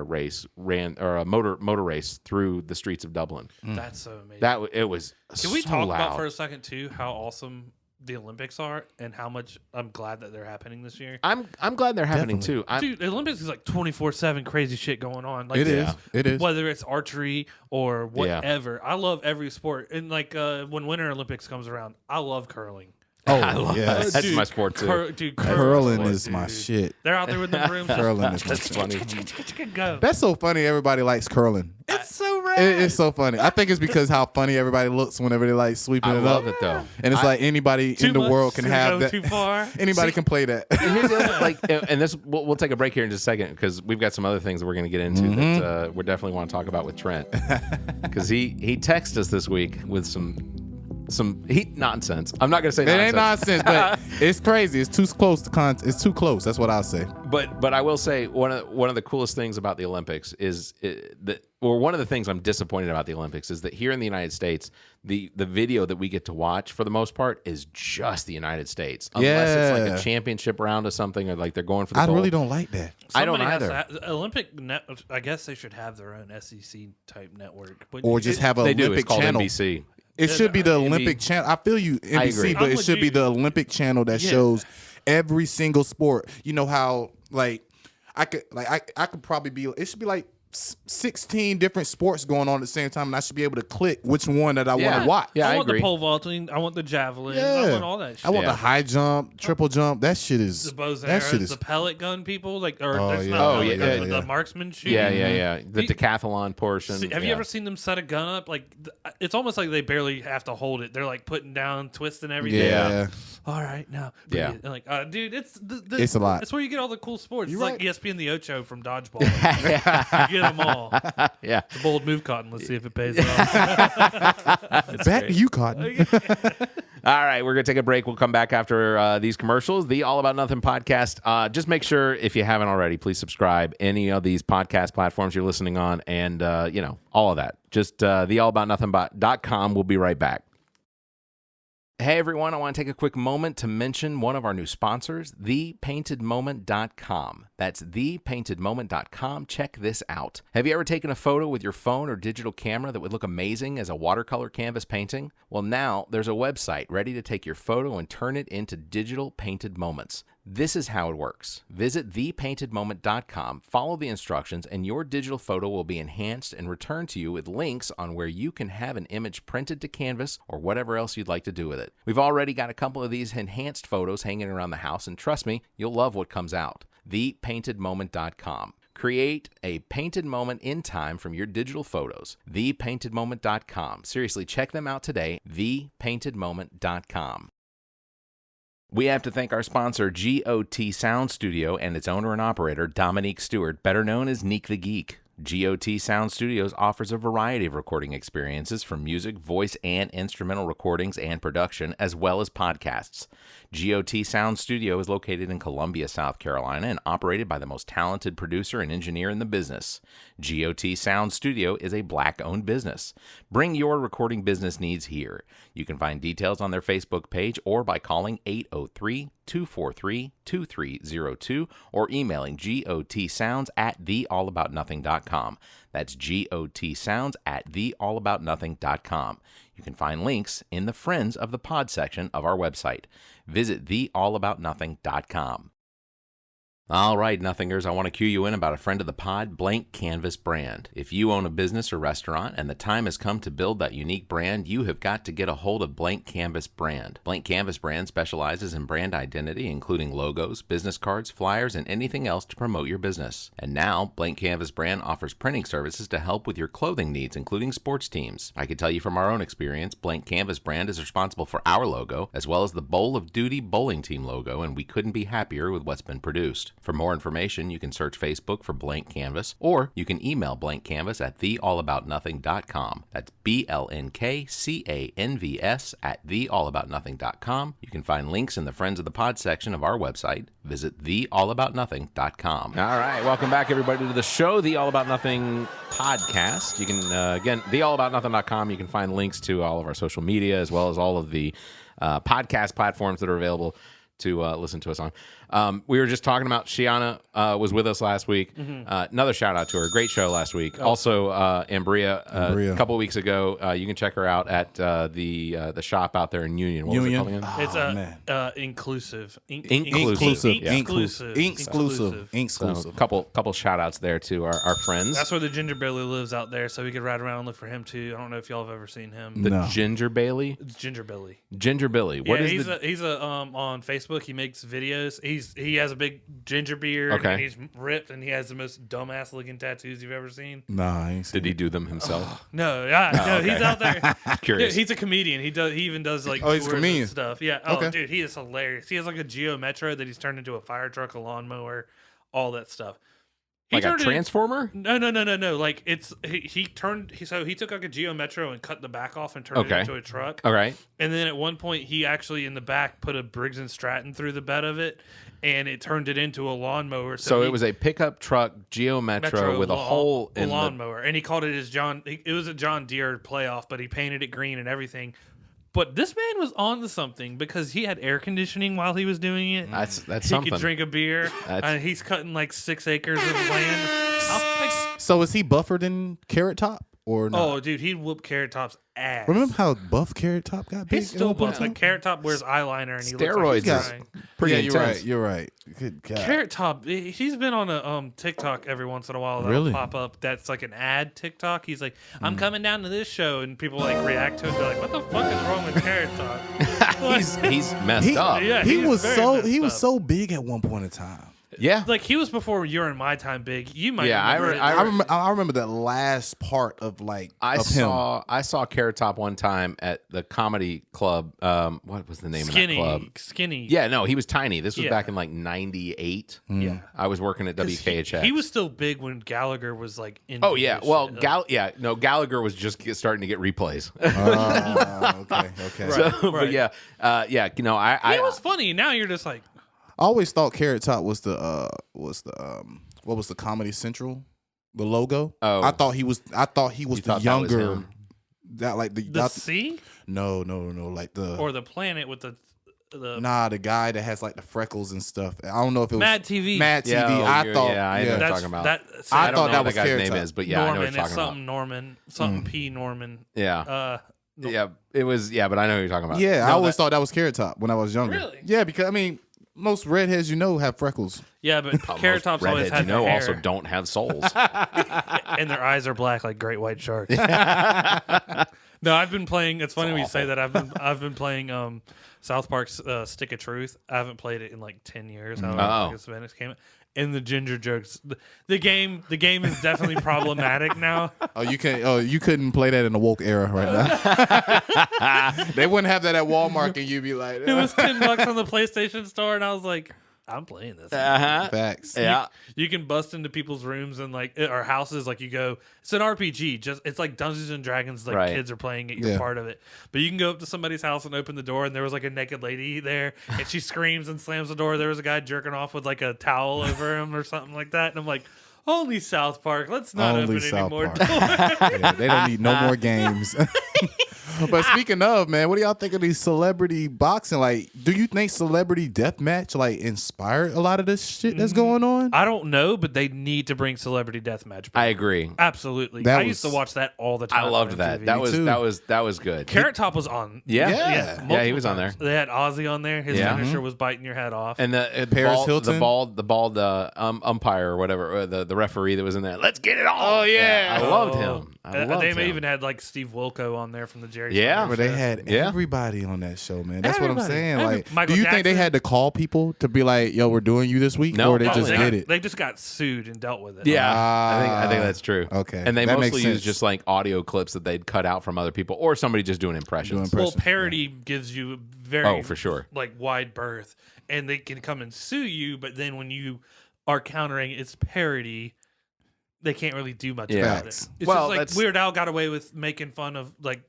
race ran, or a motor race through the streets of Dublin. That's so amazing. It was. Can we so talk loud. about for a second too how awesome the Olympics are and how much I'm glad that they're happening this year? I'm glad they're happening too. Dude, the Olympics is like 24/7 crazy shit going on. Like It is. Whether it's archery or whatever, I love every sport. And like when Winter Olympics comes around, I love curling. Oh, yeah. That's my sport too. Curling is my shit. They're out there with the brooms. Curling is my That's funny. Go. That's so funny. Everybody likes curling. It's so rad. It's so funny. I think it's because how funny everybody looks whenever they like sweeping I it love up. it though. And it's like anybody in the world can have that. Too far. Anybody can play that. And here's the other, and this we'll take a break here in just a second because we've got some other things that we're going to get into that we definitely want to talk about with Trent because he texted us this week with some heat nonsense. I'm not going to say nonsense. It ain't nonsense, but it's crazy. It's too close to It's too close. That's what I'll say. But I will say one of the coolest things about the Olympics is one of the things I'm disappointed about the Olympics is that here in the United States, the video that we get to watch for the most part is just the United States, unless it's like a championship round or something, or like they're going for the gold. I really don't like that. I don't either. I guess they should have their own SEC type network, or just have an Olympic it's called channel. NBC. It should be the Olympic channel. I feel you, NBC, but it should be the Olympic channel that shows every single sport. You know how I could probably be. It should be like 16 different sports going on at the same time, and I should be able to click which one that I want to watch. Yeah, I want agree. the pole vaulting. I want the javelin. I want all that shit. I want the high jump, triple jump. That shit is the bows and that arrows, shit is the pellet gun people, the marksman shooting. Yeah. The decathlon portion. Have you ever seen them set a gun up? Like it's almost like they barely have to hold it. They're like putting down, twisting everything. Yeah. All right, now. Yeah. Like, dude, it's a lot. That's where you get all the cool sports. You're It's right. like ESPN the Ocho from dodgeball. You get them all. Yeah. It's a bold move, Cotton. Let's see if it pays off. Back to you, Cotton. All right, we're going to take a break. We'll come back after these commercials. The All About Nothing podcast. Just make sure, if you haven't already, please subscribe any of these podcast platforms you're listening on and, all of that. Just theallaboutnothing.com. We'll be right back. Hey everyone, I want to take a quick moment to mention one of our new sponsors, thepaintedmoment.com. That's thepaintedmoment.com. Check this out. Have you ever taken a photo with your phone or digital camera that would look amazing as a watercolor canvas painting? Well, now there's a website ready to take your photo and turn it into digital painted moments. This is how it works. Visit thepaintedmoment.com, follow the instructions, and your digital photo will be enhanced and returned to you with links on where you can have an image printed to canvas or whatever else you'd like to do with it. We've already got a couple of these enhanced photos hanging around the house, and trust me, you'll love what comes out. Thepaintedmoment.com. Create a painted moment in time from your digital photos. Thepaintedmoment.com. Seriously, check them out today. Thepaintedmoment.com. We have to thank our sponsor, G.O.T. Sound Studio, and its owner and operator, Dominique Stewart, better known as Neek the Geek. G.O.T. Sound Studios offers a variety of recording experiences from music, voice, and instrumental recordings and production, as well as podcasts. G.O.T. Sound Studio is located in Columbia, South Carolina, and operated by the most talented producer and engineer in the business. G.O.T. Sound Studio is a Black-owned business. Bring your recording business needs here. You can find details on their Facebook page or by calling 803-243-2302 or emailing gotsounds@theallaboutnothing.com. That's gotsounds@theallaboutnothing.com. You can find links in the Friends of the Pod section of our website. Visit theallaboutnothing.com. All right, Nothingers, I want to cue you in about a friend of the pod, Blank Canvas Brand. If you own a business or restaurant and the time has come to build that unique brand, you have got to get a hold of Blank Canvas Brand. Blank Canvas Brand specializes in brand identity, including logos, business cards, flyers, and anything else to promote your business. And now, Blank Canvas Brand offers printing services to help with your clothing needs, including sports teams. I can tell you from our own experience, Blank Canvas Brand is responsible for our logo, as well as the Bowl of Duty bowling team logo, and we couldn't be happier with what's been produced. For more information, you can search Facebook for Blank Canvas, or you can email Blank Canvas at theallaboutnothing.com. That's BLNKCANVS at theallaboutnothing.com. You can find links in the Friends of the Pod section of our website. Visit theallaboutnothing.com. All right, welcome back, everybody, to the show, The All About Nothing podcast. You can, again, theallaboutnothing.com. You can find links to all of our social media, as well as all of the podcast platforms that are available to listen to us on. We were just talking about Shiana was with us last week. Another shout out to her. Great show last week. Also, Ambria, a couple of weeks ago. You can check her out at the shop out there in Union. What was it called again? It's inclusive. So, couple shout outs there to our friends. That's where the Ginger Bailey lives out there, so we could ride around and look for him too. I don't know if y'all have ever seen him. The Ginger Bailey? It's Ginger Billy. Ginger Billy. What is he's on Facebook. He makes videos. He has a big ginger beard. Okay. And he's ripped, and he has the most dumbass looking tattoos you've ever seen. Nah, I ain't seen Did he do them himself? No, he's out there. Curious. Dude, he's a comedian. He even does like he's a tours comedian. and stuff. Yeah. Oh, dude, he is hilarious. He has like a G.O.T Metro that he's turned into a fire truck, a lawnmower, all that stuff. Like a transformer? No. Like he took like a G.O.T Metro and cut the back off and turned it into a truck. All right. And then at one point he actually in the back put a Briggs and Stratton through the bed of it, and it turned it into a lawnmower. So it was a pickup truck G.O.T Metro with a hole in the lawnmower, and he called it his John. It was a John Deere playoff, but he painted it green and everything. But this man was on to something because he had air conditioning while he was doing it. That's he something. He could drink a beer. And he's cutting like 6 acres of land. So is he buffered in Carrot Top or not? Oh, dude, he'd whoop Carrot Top's ass. Remember how buff Carrot Top got big? He's still buff. Like Carrot Top wears eyeliner and he steroids. Looks like pretty intense. You're right. Good God. Carrot Top, he's been on a TikTok every once in a while that'll pop up. That's like an ad TikTok. He's like, I'm coming down to this show, and people like react to it. They're like, what the fuck is wrong with Carrot Top? he's messed up. Yeah, he was so big at one point in time. Yeah, like he was before your and my time big. You might. Yeah, I remember that last part of like. I saw Carrot Top one time at the comedy club. What was the name of that club? Skinny. Yeah, no, he was tiny. This was back in like '98. Yeah, I was working at WKHS. He was still big when Gallagher was like in. Oh yeah, well, Gallagher was just starting to get replays. Okay. So, but yeah, you know, he was funny. Now you're just like. I always thought Carrot Top was the what was the Comedy Central, the logo. Oh, I thought he was the younger. That like the C? No, like the or the planet with the the guy that has like the freckles and stuff. I don't know if it was Mad TV. Mad TV. Yeah, I thought. Yeah, I know what you're talking about. I thought that what was the guy's Carrot name Top. is, but yeah, Norman, I know what you're talking something about. Norman, something P Norman. Yeah. Yeah, it was. Yeah, but I know what you're talking about. Yeah, I always thought that was Carrot Top when I was younger. Really? Yeah, because I mean. Most redheads, have freckles. Yeah, but Carrot Top's always had hair. Also don't have souls. And their eyes are black like great white sharks. No, I've been playing. It's funny when you say that. I've been playing South Park's Stick of Truth. I haven't played it in like 10 years. It came out. And the ginger jokes. The game is definitely problematic now. You couldn't play that in the woke era right now. They wouldn't have that at Walmart, and you'd be like, it was $10 on the PlayStation Store, and I was like, I'm playing this. Facts. Yeah. You can bust into people's rooms and like or houses. Like you go, it's an RPG. It's like Dungeons and Dragons. Like kids are playing it. You're part of it. But you can go up to somebody's house and open the door, and there was like a naked lady there, and she screams and slams the door. There was a guy jerking off with like a towel over him or something like that. And I'm like, only South Park. Let's not open any more doors. Yeah, they don't need no more games. But speaking of, man, what do y'all think of these celebrity boxing? Like, do you think celebrity deathmatch like inspired a lot of this shit that's going on? I don't know, but they need to bring celebrity deathmatch back. I agree. Absolutely. I used to watch that all the time. I loved that. TV. That was good. Carrot Top was on. Yeah, he was on there. They had Ozzy on there. His finisher was biting your head off. And the Paris Hilton, the bald umpire or whatever, the referee that was in there. Let's get it on. Oh yeah, I loved him. They even had like Steve Wilco on there from the Jerry. Yeah, where they had everybody on that show, man. That's what I'm saying. Like, Michael do you Jackson. think they had to call people to be like, "Yo, we're doing you this week," No, or they just did it? They just got sued and dealt with it. Yeah, I think that's true. Okay, and they that mostly makes use sense. just like audio clips that they'd cut out from other people or somebody just doing impressions. Well, parody gives you very for sure, like wide berth, and they can come and sue you. But then when you are countering its parody, they can't really do much about it. It's just like Weird Al got away with making fun of like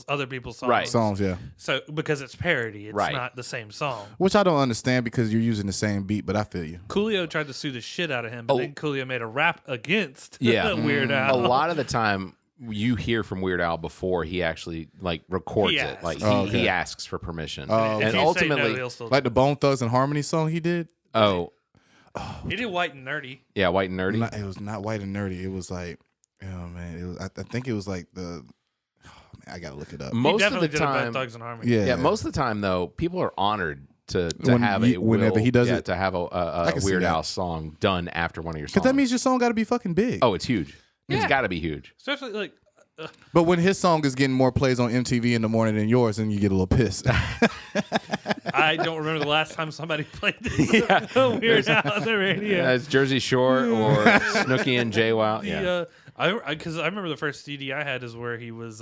other people's songs. Right. Songs, yeah. So because it's parody, it's not the same song. Which I don't understand because you're using the same beat, but I feel you. Coolio tried to sue the shit out of him, but then Coolio made a rap against Weird Al. A lot of the time you hear from Weird Al before he actually like records it. Like he asks for permission. And ultimately like the Bone Thugs and Harmony song he did? He did White and Nerdy. Yeah, White and Nerdy. It was not White and Nerdy. It was like, oh man, it was. I think it was like the. Oh, man, I gotta look it up. Most of the did time, Thugs and Harmony. Yeah. Most of the time though, people are honored to have whenever he does it, to have a Weird Al song done after one of your songs. Because that means your song got to be fucking big. Oh, it's huge. Yeah. It's got to be huge. Especially like. But when his song is getting more plays on MTV in the morning than yours, then you get a little pissed. I don't remember the last time somebody played this Weird Al on the radio. Yeah, it's Jersey Shore or Snooki and JWoww. Because I remember the first CD I had is where he was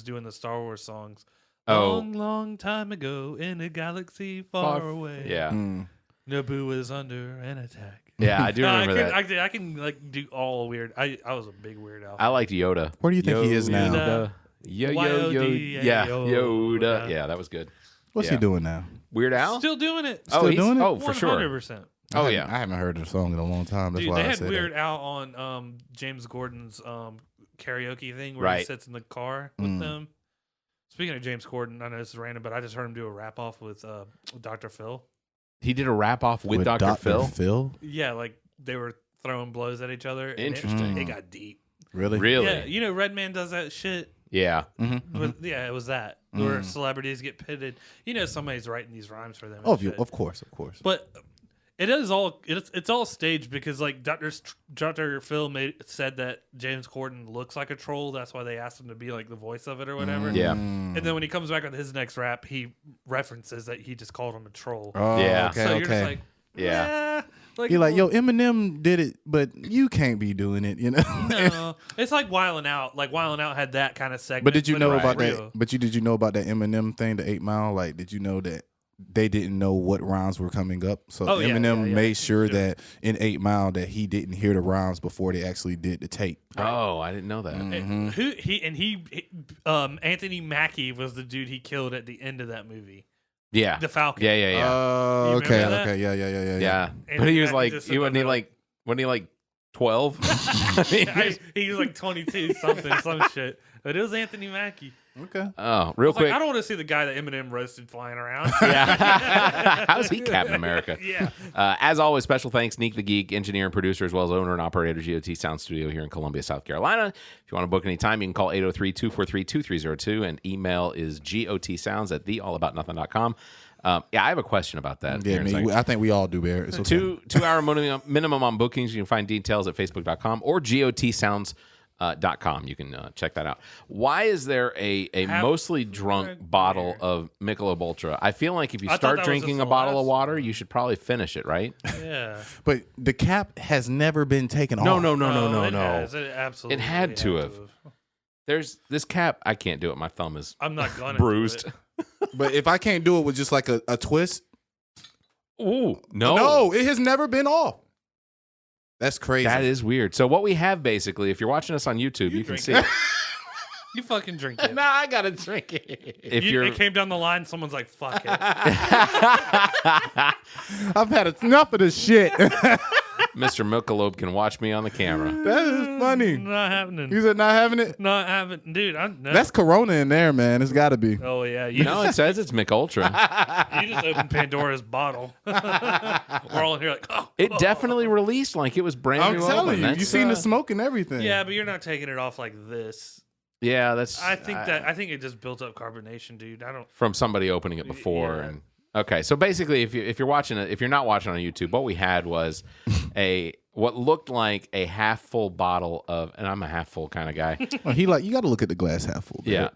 doing the Star Wars songs. Long, long time ago in a galaxy far away. Yeah. Naboo was under an attack. Yeah, I do remember that. I can like do all weird. I was a big Weird Al. I liked Yoda. Where do you think he is now? Yoda. Yeah, that was good. What's he doing now? Weird Al? Still doing it. Still doing it? Oh, for sure. 100%. Oh, yeah. I haven't heard the song in a long time. That's Dude, why they I had said Weird that. Al on James Gordon's karaoke thing where he sits in the car with them. Speaking of James Corden, I know this is random, but I just heard him do a rap off with Dr. Phil. He did a rap off with Dr. Phil? Yeah, like they were throwing blows at each other. Interesting. It got deep. Really? Yeah, you know Redman does that shit. Yeah. Yeah, it was that. Where celebrities get pitted. You know somebody's writing these rhymes for them. Oh, of course. But it is all it's all staged because like Dr. Phil said that James Corden looks like a troll. That's why they asked him to be like the voice of it or whatever. Yeah. And then when he comes back with his next rap, he references that he just called him a troll. Oh, yeah. Okay, so you're just like, yeah. You're like, yo, Eminem did it, but you can't be doing it, you know? No, it's like Wildin' Out. Like Wildin' Out had that kind of segment. But did you know about real. that? But did you know about that Eminem thing, the 8 Mile? Like, did you know that they didn't know what rhymes were coming up? So Eminem made sure that in 8 Mile that he didn't hear the rhymes before they actually did the tape. Right. Oh, I didn't know that. Anthony Mackie was the dude he killed at the end of that movie. Yeah. The Falcon. Yeah. Oh, okay. Yeah. But he was like, wasn't he like 12? He was like 22 something, some shit. But it was Anthony Mackie. Okay. Oh, real quick. Like, I don't want to see the guy that Eminem roasted flying around. Yeah. How's he Captain America? Yeah. As always, special thanks, Neek the Geek, engineer and producer, as well as owner and operator, G.O.T. Sound Studio here in Columbia, South Carolina. If you want to book any time, you can call 803-243-2302, and email is gotsounds@theallaboutnothing.com. I have a question about that. Yeah, I think we all do, Barrett. It's okay. 2 hour minimum on bookings. You can find details at facebook.com or gotsounds.com. You can check that out. Why is there a mostly drunk bottle of Michelob Ultra? I feel like if you start drinking a bottle of water, you should probably finish it, right? Yeah. But the cap has never been taken off. No. It has. It absolutely. It had to have. There's this cap. I can't do it. My thumb is I'm not gonna bruised. do it. But if I can't do it with just like a twist. Ooh, no. No, it has never been off. That's crazy. That is weird. So what we have basically, if you're watching us on YouTube, you can see it. You fucking drink it. Nah, I gotta drink it. It came down the line, someone's like, fuck it. I've had enough of this shit. Mr. Michelob can watch me on the camera. That is funny. Not happening. You said not having it? Not having, dude. No. That's Corona in there, man. It's got to be. Oh yeah. It says it's Mick Ultra. You just opened Pandora's bottle. We're all in here like, oh. It definitely released like it was brand I'm new. telling you, you seen the smoke and everything. Yeah, but you're not taking it off like this. Yeah, that's. I think it just built up carbonation, dude. I don't. From somebody opening it before Yeah. and. Okay, so basically, if you're watching it, if you're not watching on YouTube, what we had was what looked like a half full bottle of, and I'm a half full kind of guy. Well, you got to look at the glass half full. Yeah,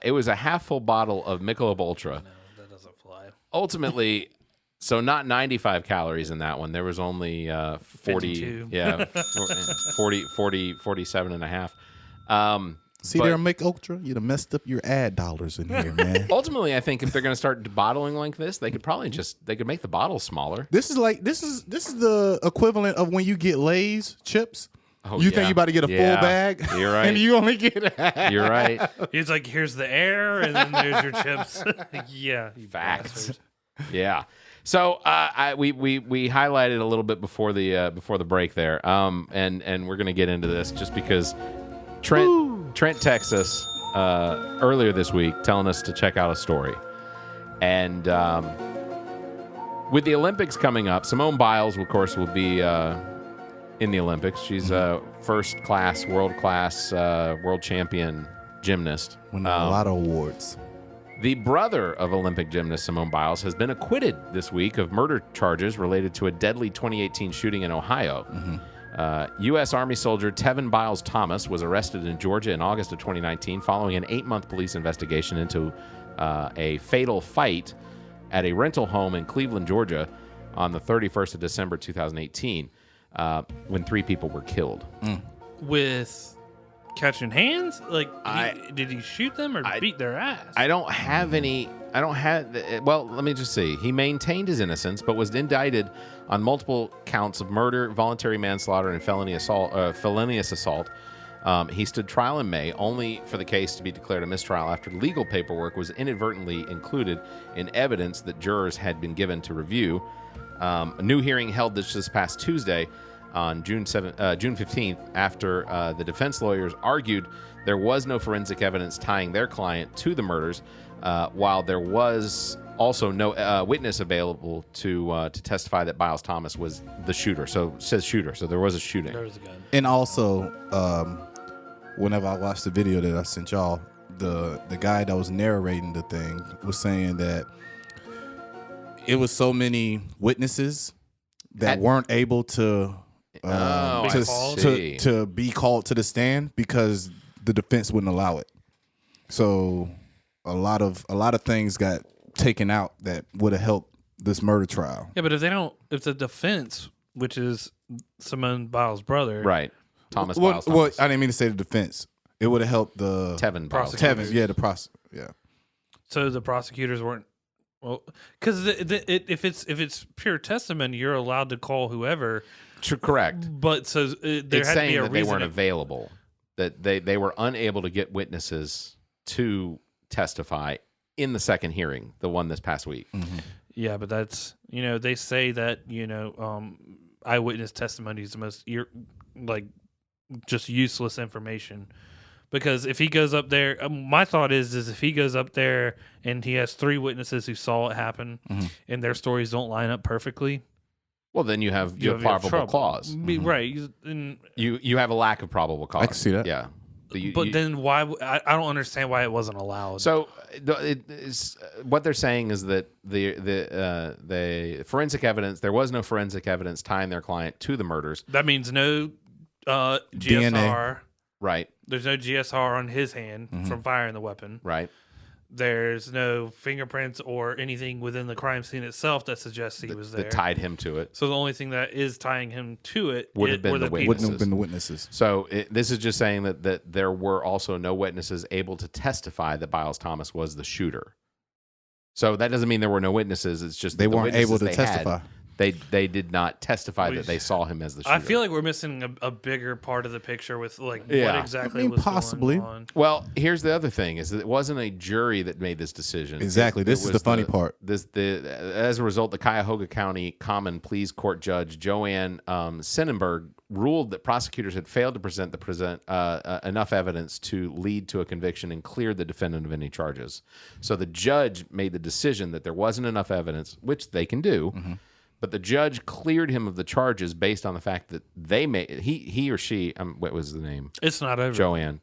it was a half full bottle of Michelob Ultra. No, that doesn't fly. Ultimately, so not 95 calories in that one. There was only 40, 52. yeah, 47 and a half. See there, Mick Ultra? You'd have messed up your ad dollars in here, man. Ultimately, I think if they're going to start bottling like this, they could probably make the bottle smaller. This is the equivalent of when you get Lay's chips. Oh, you think you about to get a full bag? You're right. And you only get half. You're right. It's like, here's the air, and then there's your chips. Yeah. Facts. bastards. Yeah. So we highlighted a little bit before the break there, and we're gonna get into this just because Trent texted us earlier this week telling us to check out a story, and with the Olympics coming up, Simone Biles, of course, will be in the Olympics. She's first-class, world-class, world champion gymnast. Winning a lot of awards. The brother of Olympic gymnast Simone Biles has been acquitted this week of murder charges related to a deadly 2018 shooting in Ohio. U.S. Army soldier Tevin Biles-Thomas was arrested in Georgia in August of 2019 following an 8-month police investigation into a fatal fight at a rental home in Cleveland, Georgia on the 31st of December 2018 when 3 people were killed. With catching hands? Like, did he shoot them or beat their ass? Well, let me just see. He maintained his innocence, but was indicted on multiple counts of murder, voluntary manslaughter, and felonious assault. He stood trial in May, only for the case to be declared a mistrial after legal paperwork was inadvertently included in evidence that jurors had been given to review. A new hearing held this past Tuesday on June 15th after the defense lawyers argued there was no forensic evidence tying their client to the murders, while there was also no witness available to testify that Biles-Thomas was the shooter. So it says shooter, so there was a shooting. There was a gun. And also, whenever I watched the video that I sent y'all, the guy that was narrating the thing was saying that it was so many witnesses that weren't able to be called to the stand because the defense wouldn't allow it. So a lot of things got taken out that would have helped this murder trial. Yeah, but if the defense, which is Simone Biles' brother, Right. Thomas Well, Biles-Thomas. I didn't mean to say the defense. It would have helped the Tevin Biles. Tevin, yeah, the prosecutor. Yeah. So the prosecutors weren't. Well, because if it's pure testimony, you're allowed to call whoever. Correct. But so there It's had to saying be a that they reason. weren't available, that they were unable to get witnesses to testify in the second hearing, the one this past week. Mm-hmm. Yeah, but that's they say that eyewitness testimony is the most just useless information. Because if he goes up there, my thought is if he goes up there and he has 3 witnesses who saw it happen, and their stories don't line up perfectly, well, then you have probable cause. Right? And You have a lack of probable cause. I can see that. Yeah. then why? I don't understand why it wasn't allowed. So what they're saying is that the forensic evidence, there was no forensic evidence tying their client to the murders. That means no GSR. DNA. Right. There's no GSR on his hand from firing the weapon. Right. There's no fingerprints or anything within the crime scene itself that suggests he was there. That tied him to it. So the only thing that is tying him to it Would have been the witnesses. Wouldn't have been the witnesses. So this is just saying that there were also no witnesses able to testify that Biles-Thomas was the shooter. So that doesn't mean there were no witnesses. It's just They the weren't able to witnesses testify. They did not testify that they saw him as the shooter. I feel like we're missing a bigger part of the picture with what exactly was possibly. going on. Well, here's the other thing: is that it wasn't a jury that made this decision. Exactly. This is the funny part. As a result, the Cuyahoga County Common Pleas Court Judge Joanne Sennenberg ruled that prosecutors had failed to present enough evidence to lead to a conviction and cleared the defendant of any charges. So the judge made the decision that there wasn't enough evidence, which they can do. Mm-hmm. But the judge cleared him of the charges based on the fact that he or she. What was the name? It's not over. Joanne.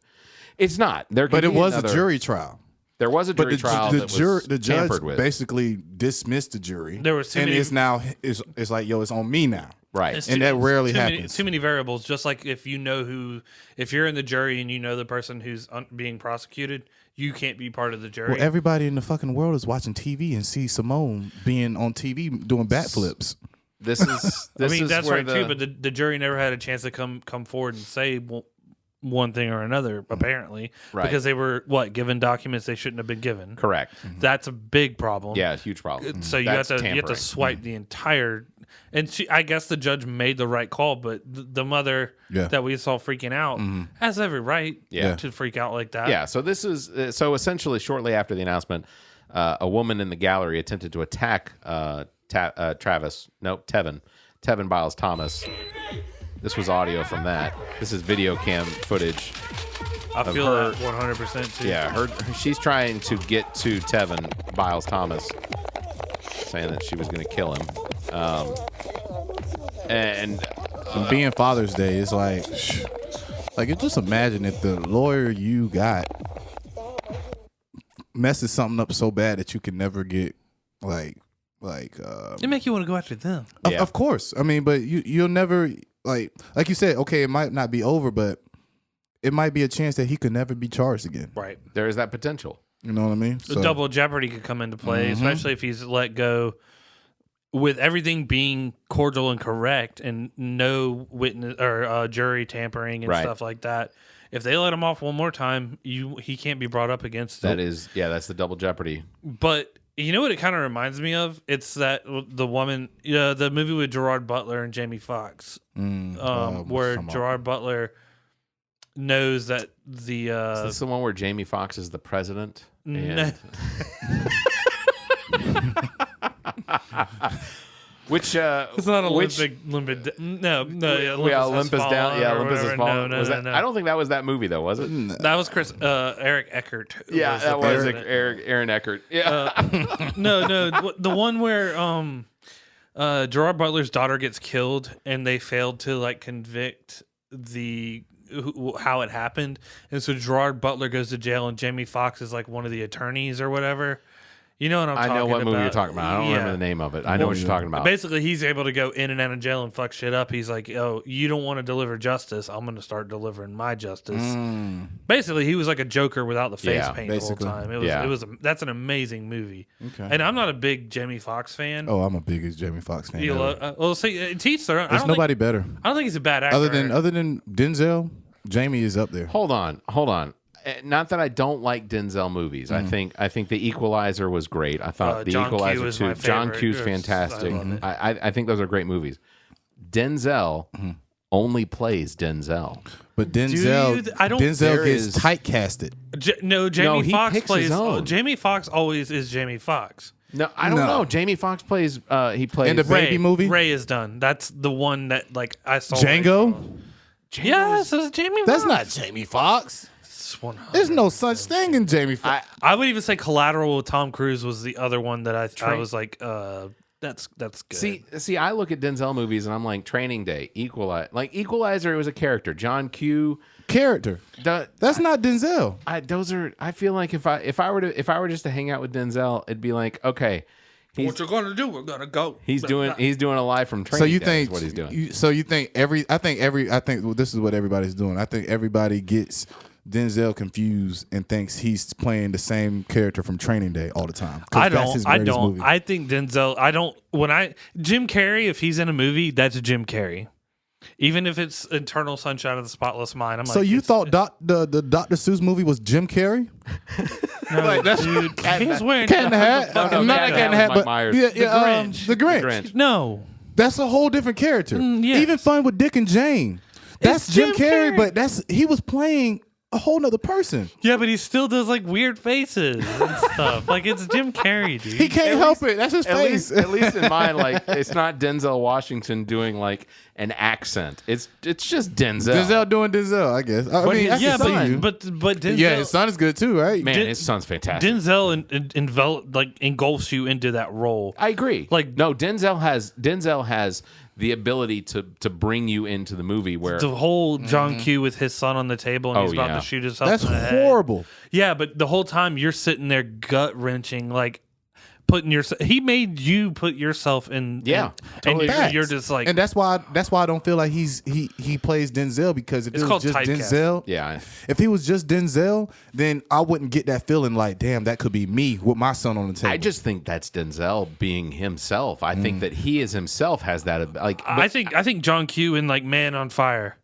It's not. But it was a jury trial. There was a jury trial. The judge basically dismissed the jury. There was it's like, yo, it's on me now. Right. And that rarely happens. Too many variables. Just like if you're in the jury and you know the person who's being prosecuted, you can't be part of the jury. Well, everybody in the fucking world is watching TV and see Simone being on TV doing backflips. This is. That's right too. But the jury never had a chance to come forward and say one thing or another, apparently, because they were given documents they shouldn't have been given. Correct. Mm-hmm. That's a big problem. Yeah, huge problem. So you have to swipe the entire. And I guess the judge made the right call, but the mother that we saw freaking out has every right to freak out like that. Yeah. So this is so essentially shortly after the announcement, a woman in the gallery attempted to attack Tevin Biles-Thomas. This was audio from that. This is video cam footage. I feel that 100% too. Yeah, she's trying to get to Tevin Biles-Thomas, saying that she was going to kill him. And being Father's Day, it's like just imagine if the lawyer you got messes something up so bad that you can never get it make you want to go after them. Of course. I mean, but you'll never like you said, okay, it might not be over, but it might be a chance that he could never be charged again. Right. There is that potential. You know what I mean? The double jeopardy could come into play, especially if he's let go with everything being cordial and correct and no witness or jury tampering and stuff like that. If they let him off one more time, he can't be brought up against it. That's the double jeopardy. But you know what it kind of reminds me of? It's that the woman, the movie with Gerard Butler and Jamie Foxx, where Gerard Butler knows that the is this the one where Jamie Foxx is the president? Which it's not Olympus Down. Yeah, Olympus has fallen. No. I don't think that was that movie though, was it? No. That was Eric Eckert. Yeah, that was Aaron Eckert. Yeah. The one where Gerard Butler's daughter gets killed and they failed to convict how it happened, and so Gerard Butler goes to jail and Jamie Foxx is one of the attorneys or whatever. You know what I'm talking about? I know what movie you're talking about. I don't remember the name of it. I know what you're talking about. Basically, he's able to go in and out of jail and fuck shit up. He's like, oh, you don't want to deliver justice. I'm going to start delivering my justice. Basically, he was like a Joker without the face paint the whole time. That's an amazing movie. Okay. And I'm not a big Jamie Foxx fan. Oh, I'm a big Jamie Foxx fan. Teach their own. There's nobody better. I don't think he's a bad actor. Other than Denzel, Jamie is up there. Hold on. Not that I don't like Denzel movies. I think The Equalizer was great. I thought The Equalizer 2. John Q's fantastic. I think those are great movies. Denzel only plays Denzel. But Denzel gets typecasted. Jamie Foxx plays. Jamie Foxx always is Jamie Foxx. No, I don't know. Jamie Foxx plays. He plays in the baby movie. Ray is done. That's the one that I saw. Django. Yes, it's Jamie Foxx. That's not Jamie Foxx. There's no such thing in Jamie Foxx. I would even say Collateral with Tom Cruise was the other one that I was like, that's good. See, I look at Denzel movies and I'm like, Training Day, Equalizer. It was a character, John Q. Character. That's not Denzel. I feel like if I were just to hang out with Denzel, it'd be like, okay. What you're gonna do? We're gonna go. He's doing a live from Training. So you Day think is what he's doing? So you think I think this is what everybody's doing. I think everybody gets Denzel confused and thinks he's playing the same character from Training Day all the time. I don't. Movie. I think Denzel. Jim Carrey, if he's in a movie, that's Jim Carrey. Even if it's Eternal Sunshine of the Spotless Mind, so you thought the Dr. Seuss movie was Jim Carrey? No, dude, he's wearing Cat in the Hat. I'm not a Cat in the Hat, but The Grinch. The Grinch. No. That's a whole different character. Yes. Even Fun with Dick and Jane. That's It's Jim Jim Carrey, but he was playing a whole nother person. Yeah, but he still does like weird faces and stuff. Like it's Jim Carrey, dude. He can't help it. That's his face. At least in mine, like it's not Denzel Washington doing like an accent. It's just Denzel. Denzel doing Denzel, I guess. I mean, I can see you. but Denzel, Yeah, his son is good too, right? Man, his son's fantastic. Denzel engulfs you into that role. I agree. Like no, Denzel has the ability to bring you into the movie where the whole John Q with his son on the table and he's about to shoot himself. That's in the head. horrible. Yeah, but the whole time you're sitting there gut wrenching, like putting yourself. He made you put yourself in. Yeah, and Facts. you're just like, and that's why I don't feel like he plays Denzel, because if It's it was called just typecast. Denzel, yeah. if he was just Denzel, then I wouldn't get that feeling like, damn, that could be me with my son on the table. I just think that's Denzel being himself. I think that he is himself has that like. I think John Q in like Man on Fire.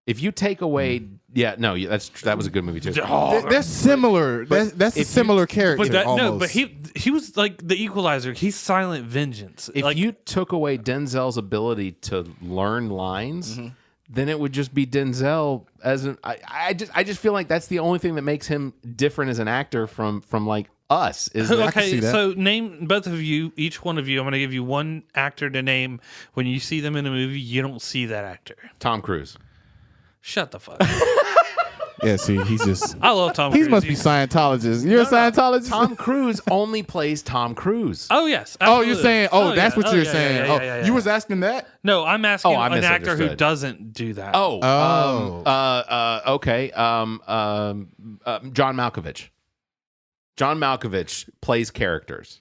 If you take away, that was a good movie too. They're similar. That's a similar character. But almost. but he was like the Equalizer. He's silent vengeance. If like, you took away Denzel's ability to learn lines, then it would just be Denzel as an. I just feel like that's the only thing that makes him different as an actor from like us. Is that, okay, so name both of you, each one of you. I'm going to give you one actor to name when you see them in a movie. You don't see that actor. Tom Cruise. Shut the fuck. yeah, see, he's just. I love Tom He Cruise. must be Scientologist. You're a Scientologist. Tom Cruise only plays Tom Cruise. Oh yes. Oh, Absolutely. you're saying. Oh, that's yeah. what you're yeah, saying. yeah, yeah, yeah. You was asking that. No, I'm asking I an actor who misunderstood. doesn't do that. Okay. John Malkovich. John Malkovich plays characters.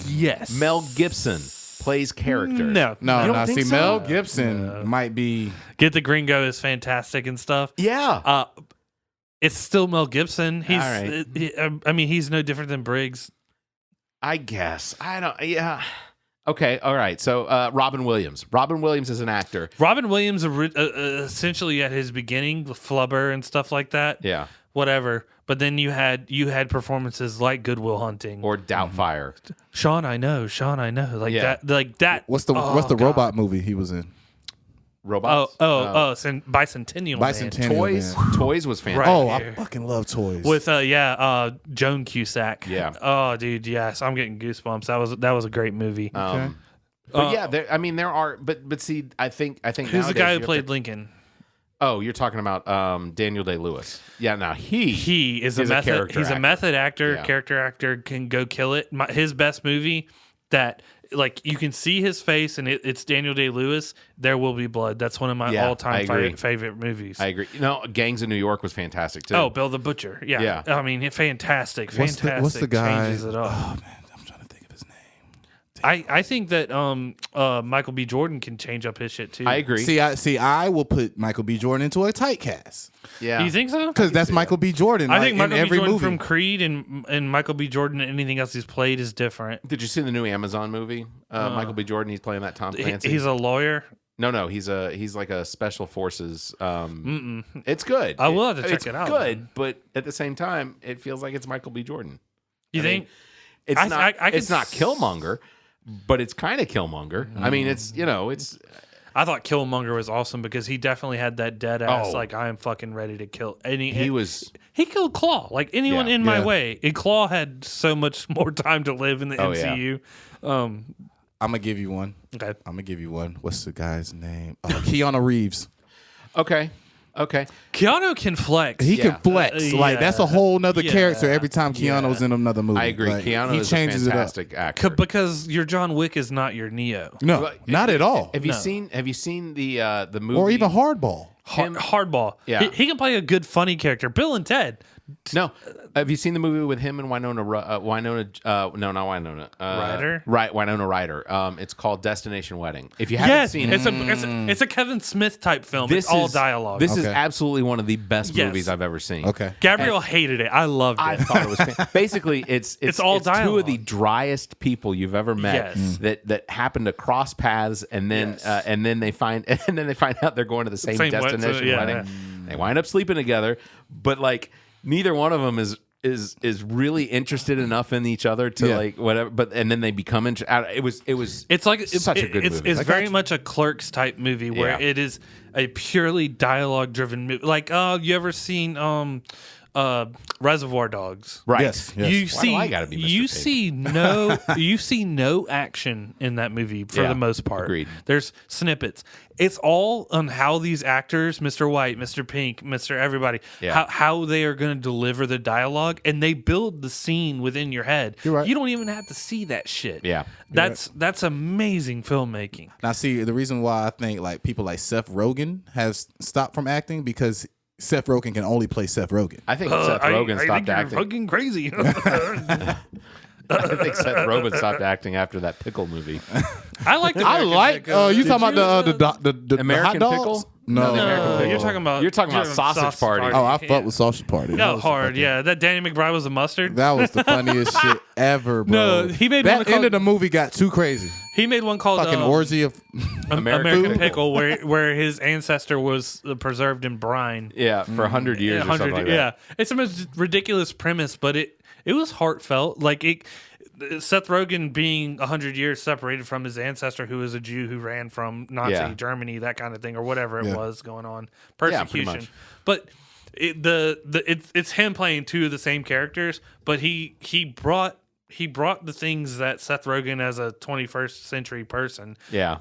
yes. Mel Gibson plays characters. No. No. think See, so? Mel Gibson might be. Get the Gringo is fantastic and stuff. Yeah. It's still Mel Gibson. He's. All right. I mean, he's no different than Briggs. I guess. I don't. Yeah. Okay. All right. So Robin Williams. Robin Williams is an actor. Robin Williams, essentially at his beginning, Flubber and stuff like that. Yeah. Whatever. But then you had performances like Good Will Hunting Or Doubtfire. Sean I know. Like Yeah. that. What's the God. robot movie he was in? Robots. Bicentennial Man. Bicentennial Toys. Man. Toys was fantastic. Right. Oh, I here. fucking love toys. With Joan Cusack. Yeah. Oh, dude, yes, I'm getting goosebumps. That was a great movie. But there are. But see, I think Who's the nowadays guy you who have played to- Lincoln? Oh, you're talking about Daniel Day-Lewis. Yeah. Now He is a He's a method. character He's a actor. method actor, Yeah. character actor, can go kill it. His best movie that like you can see his face and it's Daniel Day-Lewis. There Will Be Blood. That's one of my Yeah, I all-time agree. favorite movies. I agree. Gangs of New York was fantastic too. Oh, Bill the Butcher. Yeah. Yeah. I mean, fantastic. what's the guy? Changes it up. Oh man, I'm trying to think of his name. I think that Michael B. Jordan can change up his shit too. I agree. See, I will put Michael B. Jordan into a tight cast yeah. Do you think so? because that's Michael B. Jordan. I think in Michael B. every Jordan movie. from Creed and Michael B. Jordan and anything else he's played is different. Did you see the new Amazon movie? Michael B. Jordan. He's playing that Tom Clancy. He's a lawyer. No. He's like a special forces. It's good. I will have to check It's it out, Good, then. but at the same time, it feels like it's Michael B. Jordan. You I mean, think? It's I- not. I could it's not s- Killmonger, but it's kind of Killmonger. I mean, it's it's. I thought Killmonger was awesome because he definitely had that dead ass Oh. like I am fucking ready to kill. And He was. he killed Claw like anyone Yeah. in my Yeah. way. And Claw had so much more time to live in the Oh, yeah. MCU. I'm gonna give you one. Okay. I'm gonna give you one. What's the guy's name? Keanu Reeves. Okay. Keanu can flex. He Yeah. can flex. Like that's a whole nother Yeah. character every time Keanu's in another movie. I agree. Like, Keanu he is a changes fantastic actor. because your John Wick is not your Neo. it up. No, Well, not at all. Have you No. seen? Have you seen the movie? Or even Hardball. Hardball. Yeah. He can play a good funny character. Bill and Ted. No. Have you seen the movie with him and Winona? No, not Winona. Ryder? Right, Winona Ryder. It's called Destination Wedding. If you haven't Yes, seen it, it's a Kevin Smith type film. It's all dialogue. This is Okay. absolutely one of the best Yes. movies I've ever seen. Okay. Gabrielle hated it. I loved it. I thought it was basically it's all two of dialogue. the driest people you've ever met Yes. that happen to cross paths and then they find out they're going to the same Same destination yeah. wedding. They wind up sleeping together, but like neither one of them is is really interested enough in each other to like whatever, and then they become it was it's like such a good movie. It's very much a Clerks type movie where it is a purely dialogue driven movie. Like you ever seen Reservoir Dogs? Right. Yes. You Why do I gotta be Mr. Pink? you see no action in that movie for the most part. Agreed. There's snippets. It's all on how these actors, Mr. White, Mr. Pink, Mr. Everybody, how they are going to deliver the dialogue, and they build the scene within your head. You're right. You don't even have to see that shit. Yeah. That's amazing filmmaking. Now, see, the reason why I think like people like Seth Rogen has stopped from acting because Seth Rogen can only play Seth Rogen. I think Seth Rogen I stopped think acting. you're fucking crazy. I think Seth Rogen stopped acting after that pickle movie. I like. You talking about the American hot dogs? Pickle? No, the American Pickle. You're talking about Sausage Party. Oh, I fucked with Sausage Party. No, hard. Yeah, that Danny McBride was a mustard. That was the funniest shit ever, bro. No, he made that one end of the movie got too crazy. He made one called Fucking orgy of American Pickle, where his ancestor was preserved in brine. Yeah, for 100 years or something like that. Yeah, it's the most ridiculous premise, but it was heartfelt. Like Seth Rogen being 100 years separated from his ancestor, who is a Jew who ran from Nazi Germany, that kind of thing, or whatever it was going on, persecution. Yeah, but it's him playing two of the same characters, but he brought the things that Seth Rogen as a 21st century person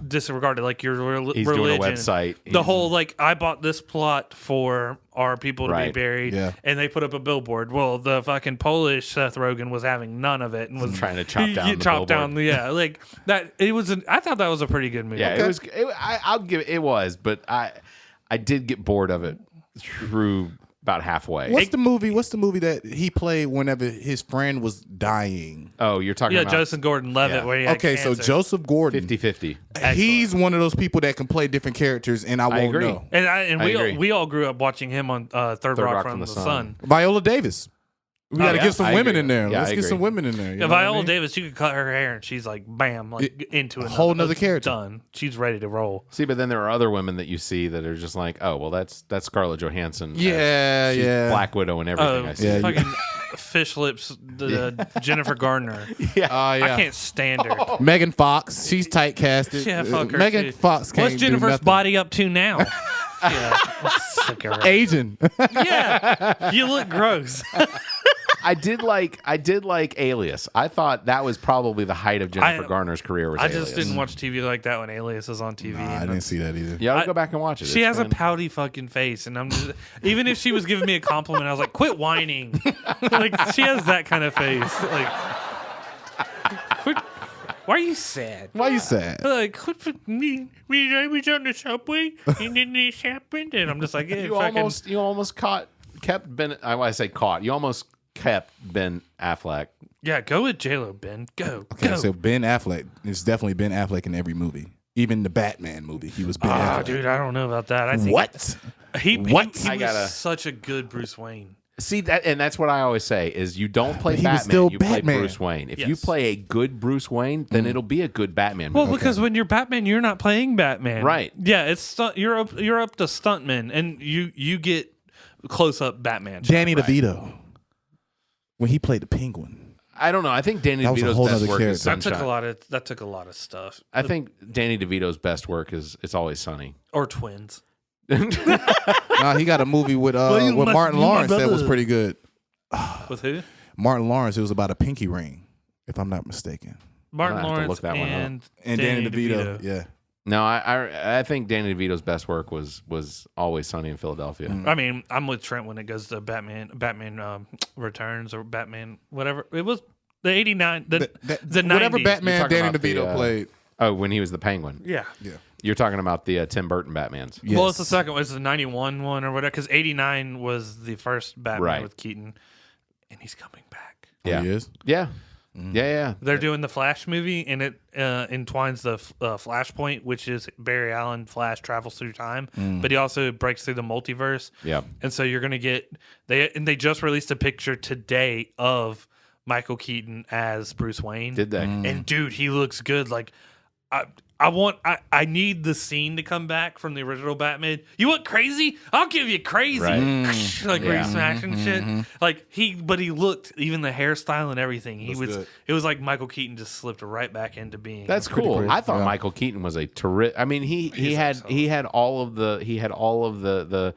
disregarded, like your He's religion, doing a website. the whole like I bought this plot for our people to be buried, and they put up a billboard. Well, the fucking Polish Seth Rogen was having none of it and was trying to chop down the billboard. like that. It was. I thought that was a pretty good movie. Yeah, it was. I'll give it was, but I did get bored of it through about halfway. What's the movie that he played whenever his friend was dying? Oh, you're talking about Joseph Gordon-Levitt. Where he had cancer. So Joseph Gordon, 50-50. he's one of those people that can play different characters, and I won't agree. know. And we all grew up watching him on Third Rock from the Sun. Viola Davis. We got to get some women in there. Yeah, Let's get some women in there. Viola Davis, you could cut her hair and she's like, bam, like into a whole nother character. Done. She's ready to roll. See, but then there are other women that you see that are just like, oh, well, that's Scarlett Johansson. She's Black Widow and everything. I see. Fucking fish lips, Jennifer Gardner. I can't stand her. Megan Fox, she's type casted. Yeah, fuck her. Megan Fox can't What's Jennifer's body up to now? Aging. Yeah, you look gross. I did like Alias. I thought that was probably the height of Jennifer Garner's career. Was I Alias. just didn't watch TV like that when Alias was on TV. I didn't see that either. Yeah, I'll go back and watch it. She has a pouty fucking face, and I'm just, even if she was giving me a compliment, I was like, "Quit whining!" Like she has that kind of face. Like, quit. Why are you sad? Why are you sad? Like, quit for me. I was on the subway, and then this happened, and I'm just like, you almost kept Ben. I say caught. You almost kept Ben Affleck. Yeah, go with J-Lo, Ben. Go. Okay, go. so Ben Affleck. It's definitely Ben Affleck in every movie. Even the Batman movie, he was Ben Affleck. Dude, I don't know about that. I think What? He was such a good Bruce Wayne. See that, and that's what I always say: is you don't play he Batman, was still you Batman. play Bruce Wayne. If you play a good Bruce Wayne, then it'll be a good Batman movie. Well, because when you're Batman, you're not playing Batman, right? Yeah, it's you're up to stuntmen, and you get close up Batman. Danny DeVito, when he played the Penguin. I don't know. I think Danny DeVito's best work is Sunshine. That took a lot of stuff. I think Danny DeVito's best work is It's Always Sunny or Twins. He got a movie with Martin Lawrence that was pretty good. With who? Martin Lawrence. It was about a pinky ring, if I'm not mistaken. Martin Lawrence and Danny DeVito. Yeah. No, I think Danny DeVito's best work was Always Sunny in Philadelphia. I mean, I'm with Trent when it goes to Batman Returns or Batman whatever. It was the 89 the 90s. Whatever Batman Danny DeVito played. Oh, when he was the Penguin. Yeah. You're talking about the Tim Burton Batmans. Yes. Well, it's the second one. It's the 91 one or whatever, because 89 was the first Batman with Keaton, and he's coming back. Yeah. Oh, he is? Yeah. Yeah. They're doing the Flash movie, and it entwines the Flashpoint, which is Barry Allen. Flash travels through time, but he also breaks through the multiverse. Yeah. And so you're going to get they just released a picture today of Michael Keaton as Bruce Wayne. Did they? And dude, he looks good. Like I need the scene to come back from the original Batman. You want crazy? I'll give you crazy. Right. Like where he's smashing shit. Like he looked, even the hairstyle and everything. It was like Michael Keaton just slipped right back into being. That's cool. I thought Michael Keaton was a terrific. I mean, he had all of the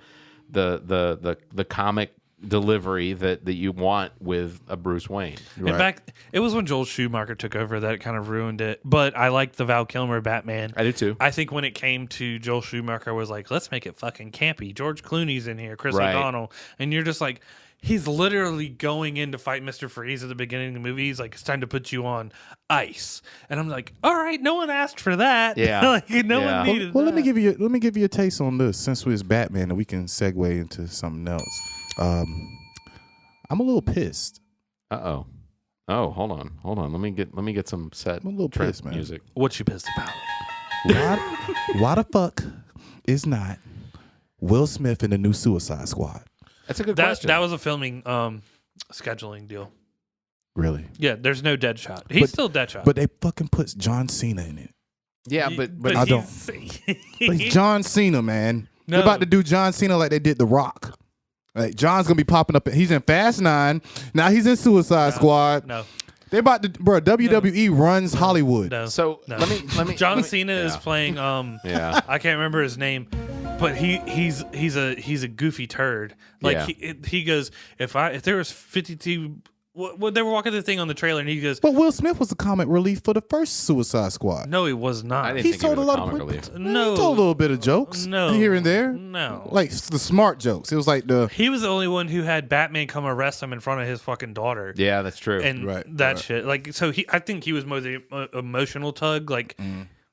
comic delivery that you want with a Bruce Wayne. Right. In fact, it was when Joel Schumacher took over that it kind of ruined it. But I liked the Val Kilmer Batman. I do too. I think when it came to Joel Schumacher, I was like, let's make it fucking campy. George Clooney's in here, Chris O'Donnell, and you're just like, he's literally going in to fight Mr. Freeze at the beginning of the movie. He's like, it's time to put you on ice. And I'm like, all right, no one asked for that. Yeah. Like, no one needed that. let me give you a taste on this. Since we're Batman, and we can segue into something else. I'm a little pissed. Oh, hold on. Let me get some set. I'm a little pissed, man. Music. What you pissed about? Why the fuck is not Will Smith in the new Suicide Squad? That's a good question. That was a filming scheduling deal. Really? Yeah, there's no Deadshot. He's still Deadshot. But they fucking put John Cena in it. Yeah, but I don't. But it's John Cena, man. No. They're about to do John Cena like they did The Rock. Like John's gonna be popping up. He's in Fast 9. Now he's in Suicide Squad. No. They about to, bro. WWE runs Hollywood. No. So let me. John Cena is playing. I can't remember his name, but he's a goofy turd. Like he goes, if there was 52. Well, they were walking the thing on the trailer, and he goes, "But Will Smith was the comic relief for the first Suicide Squad." No, he was not. I didn't think told he was a lot comic of relief. No, he told a little bit of jokes. No, here and there. No, like the smart jokes. It was like he was the only one who had Batman come arrest him in front of his fucking daughter. Yeah, that's true. And shit. Like, so I think he was more the emotional tug. Like.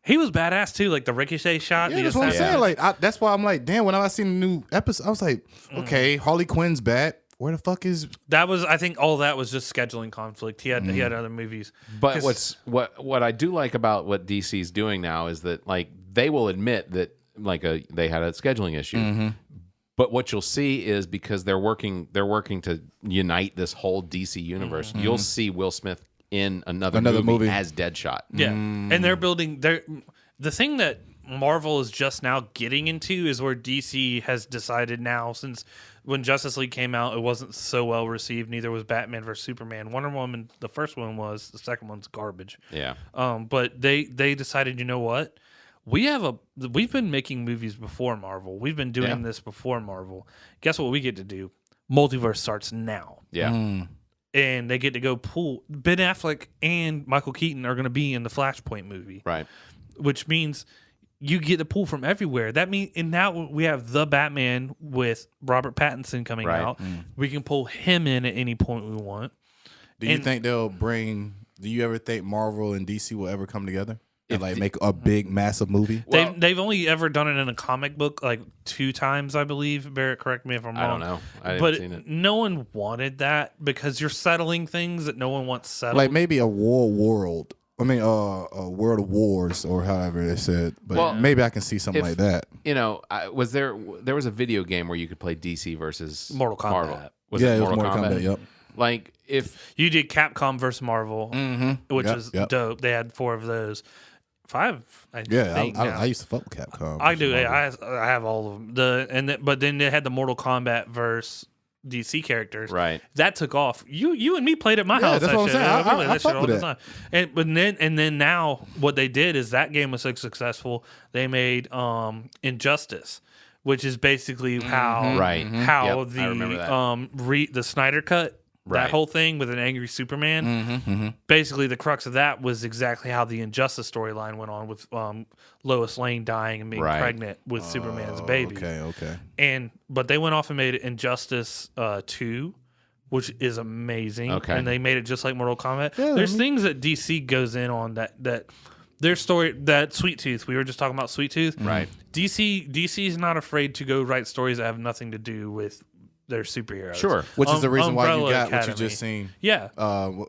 He was badass too, like the ricochet shot. Yeah, that's what I'm saying. Like, that's why I'm like, damn. When I seen the new episode, I was like, okay, Harley Quinn's bad. Where the fuck is? That was, I think, all that was just scheduling conflict. He had other movies. But what I do like about what DC's doing now is that like they will admit that like they had a scheduling issue. But what you'll see is because they're working to unite this whole DC universe. You'll see Will Smith in another movie as Deadshot. Yeah, and they're building. The thing that Marvel is just now getting into is where DC has decided now, since when Justice League came out, it wasn't so well received. Neither was Batman vs Superman. Wonder Woman, the first one was. The second one's garbage. Yeah. But they decided, you know what? We've been making movies before Marvel. We've been doing this before Marvel. Guess what we get to do? Multiverse starts now. Yeah. And they get to go pull. Ben Affleck and Michael Keaton are going to be in the Flashpoint movie. Right. Which means you get to pull from everywhere. That means, and now we have the Batman with Robert Pattinson coming out. We can pull him in at any point we want. Do you think they'll bring? Do you ever think Marvel and DC will ever come together and like make a big, massive movie? They've only ever done it in a comic book like 2 times, I believe. Barrett, correct me if I'm wrong. I don't know. I haven't seen it. No one wanted that because you're settling things that no one wants settled. Like maybe a world. I mean, a World of Wars or however they said. But maybe I can see something like that. You know, there was a video game where you could play DC versus Mortal Kombat. Marvel. It was Mortal Kombat. Yep. Like if you did Capcom versus Marvel, which is dope. They had 4 of those. 5. I used to fuck with Capcom. I do. I have all of them. But then they had the Mortal Kombat versus DC characters. Right. That took off. You and me played at my house. That's what I'm saying. I that shit fuck all with the that. time. And then now what they did is that game was so successful they made Injustice, which is basically how the Snyder Cut. That whole thing with an angry Superman, basically the crux of that was exactly how the Injustice storyline went on with Lois Lane dying and being pregnant with Superman's baby. Okay. But they went off and made Injustice 2, which is amazing. Okay. And they made it just like Mortal Kombat. There's things that DC goes in on that their story, that Sweet Tooth, we were just talking about Sweet Tooth. Right. DC is not afraid to go write stories that have nothing to do with their superheroes. Sure. Which is the reason why you got Academy. what you just seen. Yeah.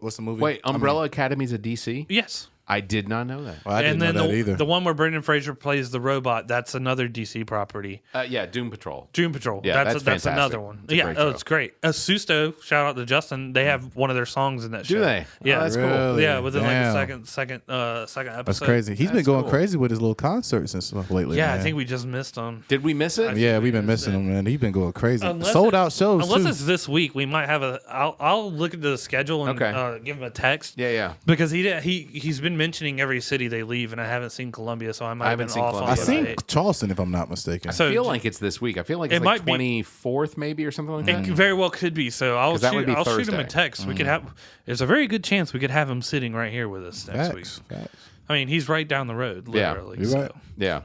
What's the movie? Wait, Umbrella Academy's a DC? Yes. I did not know that. Well, I didn't know that either. The one where Brendan Fraser plays the robot, that's another DC property. Yeah, Doom Patrol. Doom Patrol. Yeah, that's another one. It's great. Susto, shout out to Justin. They have one of their songs in that show. Do they? Yeah, that's really? cool. Yeah, within like the second episode. That's crazy. He's been going crazy with his little concerts and stuff lately. Yeah, man. I think we just missed him. Did we miss it? Yeah, we've been missing him, man. He's been going crazy. Sold out shows Unless too. it's this week, we might have I'll look at the schedule and give him a text. Yeah. Because he's been mentioning every city they leave, and I haven't seen Columbia, so I might have been off on I the seen date. Charleston, if I'm not mistaken. I feel like it's this week. I feel like it's like 24th maybe or something like that. It very well could be. So I'll shoot him a text. We could have. There's a very good chance we could have him sitting right here with us next week. Facts. I mean, he's right down the road, literally. You're right. Yeah.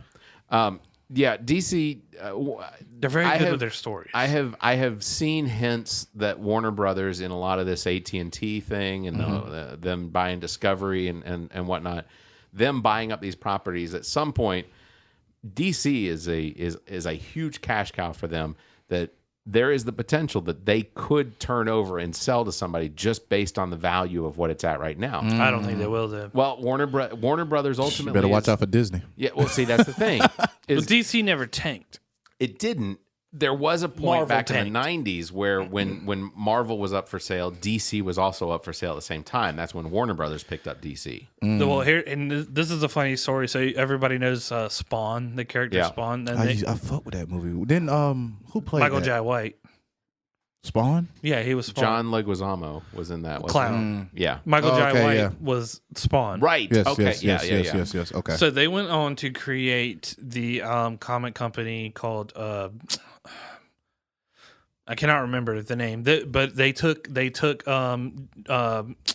DC. They're very good with their stories. I have seen hints that Warner Brothers in a lot of this AT&T thing and them buying Discovery and whatnot, them buying up these properties at some point. DC is a huge cash cow for them. That there is the potential that they could turn over and sell to somebody just based on the value of what it's at right now. I don't think they will, though. Well, Warner Brothers ultimately better watch out for Disney. Yeah, well, see, that's the thing. But DC never tanked. It didn't. There was a point back in the 90s where when Marvel was up for sale, DC was also up for sale at the same time. That's when Warner Brothers picked up DC. Well, here, and this is a funny story. So everybody knows Spawn, the character Spawn. And I fuck with that movie. Then who played Michael that? Jai White. Spawn? Yeah, he was Spawn. John Leguizamo was in that. Clown. Yeah. Michael Jai White was Spawn. Right. Yes, okay. Yes. Okay. So they went on to create the comic company called I cannot remember the name, but they took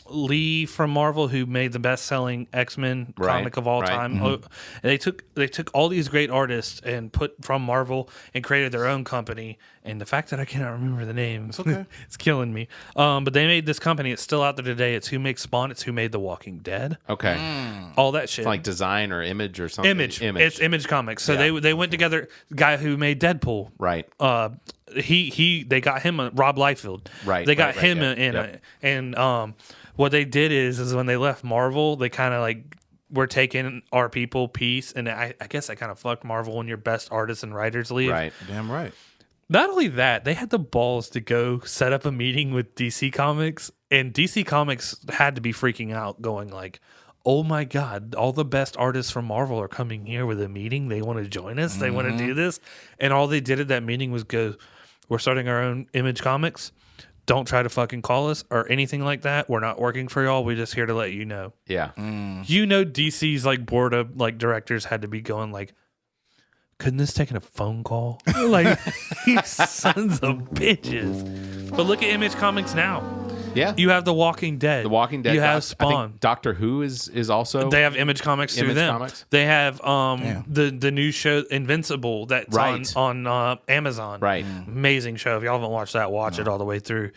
Lee from Marvel, who made the best-selling X-Men comic of all time. And they took all these great artists and put from Marvel and created their own company. And the fact that I cannot remember the name, it's killing me. But they made this company. It's still out there today. It's who makes Spawn. It's who made The Walking Dead. Okay. All that shit. It's like Design or Image or something. Image. It's Image Comics. So they went together. The guy who made Deadpool. Right. They got him Rob Liefeld. Right. They got him in it. And what they did is when they left Marvel, they kind of like were taking our people piece, and I guess I kind of fucked Marvel when your best artists and writers leave. Right. Damn right. Not only that, they had the balls to go set up a meeting with DC Comics, and DC Comics had to be freaking out, going like, oh my God, all the best artists from Marvel are coming here with a meeting. They want to join us. They want to do this. And all they did at that meeting was go, we're starting our own Image Comics. Don't try to fucking call us or anything like that. We're not working for y'all. We're just here to let you know. Yeah. You know, DC's like board of like directors had to be going like, couldn't this taken a phone call? Like, these sons of bitches. But look at Image Comics now. Yeah. You have The Walking Dead. The Walking Dead. You have I Spawn. think Doctor Who is also. They have Image Comics through Image them. Comics. They have the new show Invincible that's on Amazon. Right. Amazing show. If y'all haven't watched that, watch it all the way through.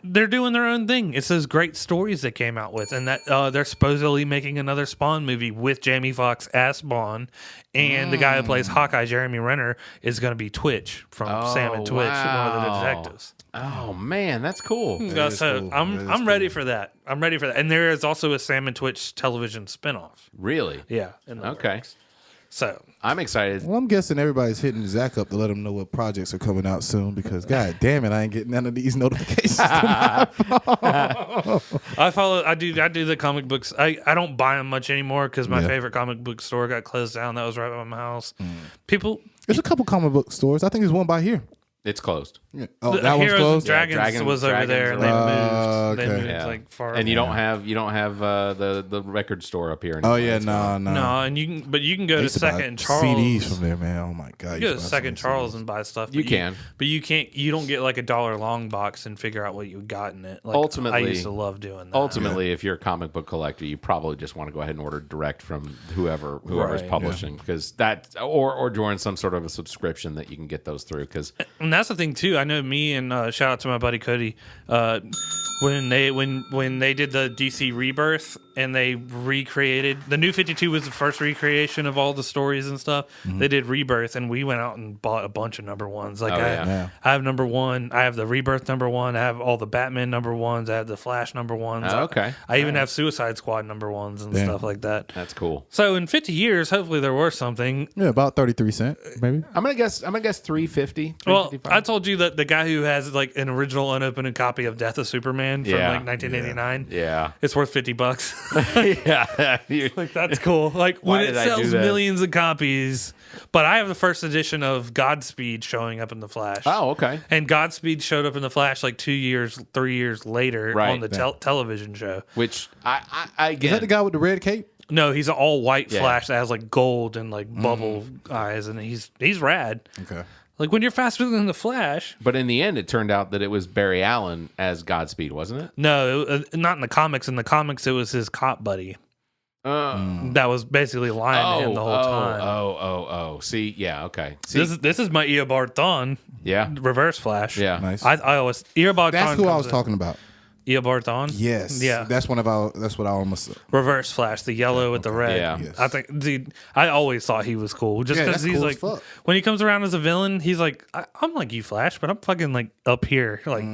They're doing their own thing. It's those great stories they came out with, and that they're supposedly making another Spawn movie with Jamie Foxx as Spawn, and the guy who plays Hawkeye, Jeremy Renner, is going to be Twitch from Sam and Twitch, one of the detectives. Oh man, that's cool. So cool. I'm ready for that. I'm ready for that. And there is also a Sam and Twitch television spinoff. Really? Yeah. In the Okay. works. So I'm excited. Well, I'm guessing everybody's hitting Zach up to let him know what projects are coming out soon because, God damn it, I ain't getting none of these notifications. I do the comic books. I don't buy them much anymore because my favorite comic book store got closed down. That was right by my house. There's a couple comic book stores. I think there's one by here. It's closed. Yeah. Oh, that Heroes one's closed. and Dragons was over there, and they moved. They moved like far. And you don't have the record store up here Oh anymore. yeah, no. And you can go to Second and Charles. CDs from there, man. Oh my God. You go to Second Charles and buy stuff. You can, but you can't. You don't get like $1 long box and figure out what you got in it. Like, ultimately, I used to love doing that. Ultimately, if you're a comic book collector, you probably just want to go ahead and order direct from whoever's publishing, because that or join some sort of a subscription that you can get those through. And that's the thing too. I know me and shout out to my buddy Cody. When they did the DC Rebirth, and they recreated. The New 52 was the first recreation of all the stories and stuff. They did Rebirth, and we went out and bought a bunch of number ones. Like I have number 1. I have the Rebirth number 1. I have all the Batman number 1s. I have the Flash number 1s. Okay. I even have Suicide Squad number 1s and stuff like that. That's cool. So in 50 years, hopefully there was something. Yeah, about 33 cents, maybe. I'm gonna guess 350. Well, I told you that the guy who has like an original unopened copy of Death of Superman from like 1989. Yeah. It's worth $50. Yeah. Like that's cool. Like when it sells millions of copies. But I have the first edition of Godspeed showing up in the Flash. Oh, okay. And Godspeed showed up in the Flash like 3 years later on the television show. Which I again, is that the guy with the red cape? No, he's an all white Flash that has like gold and like bubble eyes, and he's rad. Okay. Like when you're faster than the Flash. But in the end, it turned out that it was Barry Allen as Godspeed, wasn't it? No, not in the comics. In the comics, it was his cop buddy. That was basically lying to him the whole time. See, yeah, okay. See, this is my Eobard Thawne. Yeah. Reverse Flash. Yeah. Nice. I always Eobard Thawne. That's who I was talking about. Eobard Thawne? Yes. Yeah. That's what I almost said. Reverse Flash, the yellow with the red. Yeah. Yes. I think, dude, I always thought he was cool. Just because that's he's cool like, as fuck. when he comes around as a villain, he's like, I'm like you, Flash, but I'm fucking like up here. Like,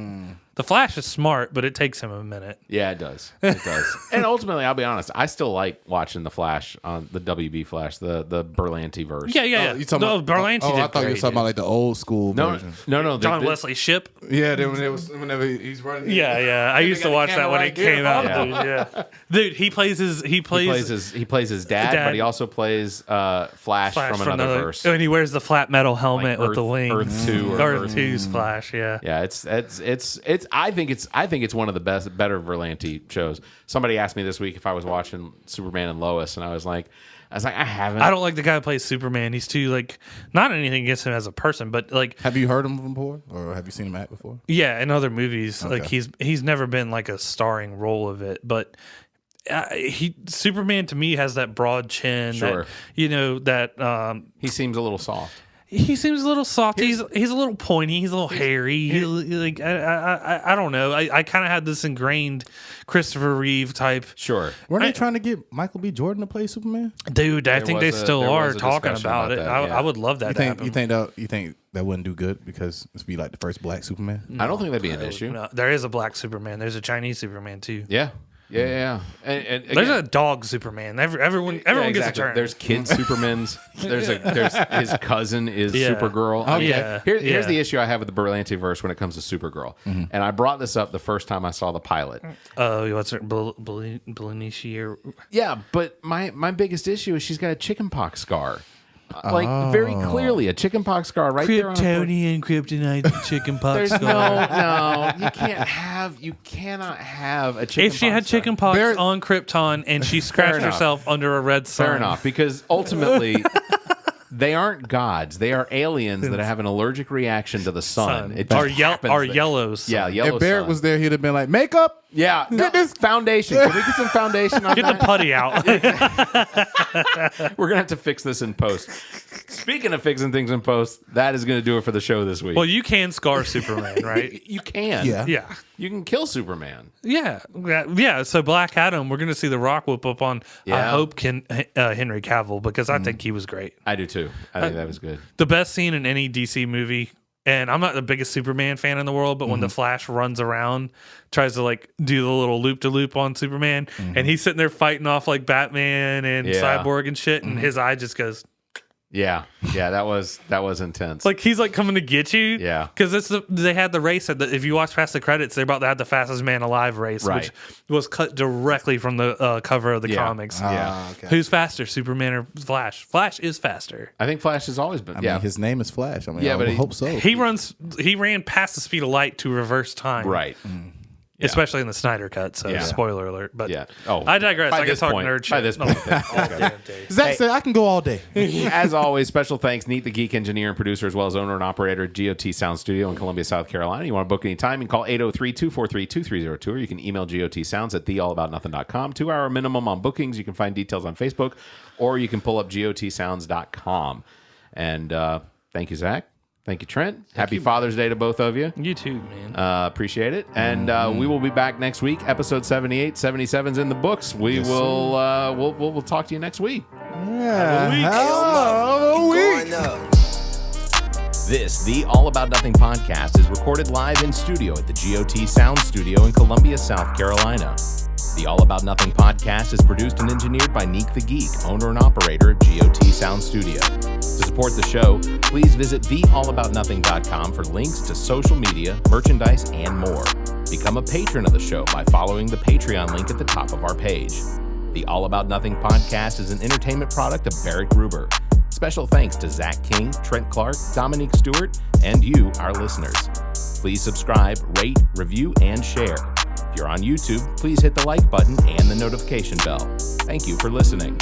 the Flash is smart, but it takes him a minute. Yeah, it does. It does. And ultimately, I'll be honest, I still like watching the Flash on the WB Flash, the Berlanti verse. Yeah. You talking about Berlanti did I thought you were talking about like the old school version. No. John Wesley Ship. Yeah, whenever he's running. Yeah. I used to watch that when it came out. Yeah. Dude, he plays his dad, but he also plays Flash from another verse. And he wears the flat metal helmet Like with the wings. Earth 2 or Earth 2's Flash, yeah. Yeah, it's I think it's one of the better Berlanti shows. Somebody asked me this week if I was watching Superman and Lois, and I was like, I haven't. I don't like the guy who plays Superman. He's too like not anything against him as a person, but like, have you heard him before, or have you seen him act before? Yeah, in other movies, Okay. like he's never been like a starring role of it, but. Superman to me has that broad chin. Sure. That he seems a little soft. He seems a little soft. He's a little pointy. He's a little hairy. I don't know. I kind of had this ingrained Christopher Reeve type. Sure. Weren't they trying to get Michael B. Jordan to play Superman? Dude, I think they still are talking about it. I would love that to happen. You think that wouldn't do good because it's be like the first black Superman? I don't think that'd be an issue. No, there is a black Superman. There's a Chinese Superman too. Yeah. And again, there's a dog Superman. Everyone gets a turn. There's kid Supermans. There's his cousin is Supergirl. Okay. Yeah. Here's the issue I have with the Berlanti verse when it comes to Supergirl. And I brought this up the first time I saw the pilot. Oh, what's her Belinishi? Yeah, but my biggest issue is she's got a chickenpox scar. Like very clearly a chickenpox scar right there on her foot. Kryptonian kryptonite chickenpox There's scar. no, you cannot have a chickenpox. If she had chickenpox on Krypton and she scratched herself under a red sun. Fair enough, because ultimately they aren't gods. They are aliens that have an allergic reaction to the sun. It just our yellow sun. Yeah, yellow If Barrett sun. was there, he'd have been like, makeup. Yeah, get this foundation. Can we get some foundation on Get that? the putty out. We're gonna have to fix this in post. Speaking of fixing things in post, that is gonna do it for the show this week. Well, you can scar Superman, right? You can. Yeah. You can kill Superman. Yeah. So Black Adam, we're going to see The Rock whoop up on. I hope Henry Cavill, because I think he was great. I do too. I think that was good. The best scene in any DC movie. And I'm not the biggest Superman fan in the world, but when the Flash runs around, tries to like do the little loop to loop on Superman, and he's sitting there fighting off like Batman and Cyborg and shit, and his eye just goes. Yeah, that was intense. Like he's like coming to get you. Yeah, because they had the race if you watch past the credits, they're about to have the fastest man alive race, which was cut directly from the cover of the comics. Okay. Who's faster, Superman or Flash? Flash is faster. I think Flash has always been. I mean, his name is Flash. I mean, I hope so. He ran past the speed of light to reverse time. Right. Yeah. Especially in the Snyder cut, so spoiler alert. But I digress. I can talk nerd shit. By this point, all damn day. Zach said, I can go all day. As always, special thanks, Neat the Geek engineer and producer, as well as owner and operator at G.O.T. Sound Studio in Columbia, South Carolina. You want to book any time, you can call 803-243-2302, or you can email GOTsounds at theallaboutnothing.com. 2-hour minimum on bookings. You can find details on Facebook, or you can pull up GOTsounds.com. And thank you, Zach. Thank you, Trent. Happy Father's Day to both of you. You too, man. Appreciate it. And we will be back next week. Episode 78, 77's in the books. We'll talk to you next week. Yeah. Have a week. This, the All About Nothing podcast, is recorded live in studio at the G.O.T. Sound Studio in Columbia, South Carolina. The All About Nothing podcast is produced and engineered by Neek the Geek, owner and operator of G.O.T. Sound Studio. To support the show, please visit theallaboutnothing.com for links to social media, merchandise, and more. Become a patron of the show by following the Patreon link at the top of our page. The All About Nothing podcast is an entertainment product of Barrett Gruber. Special thanks to Zach King, Trent Clark, Dominique Stewart, and you, our listeners. Please subscribe, rate, review, and share. If you're on YouTube, please hit the like button and the notification bell. Thank you for listening.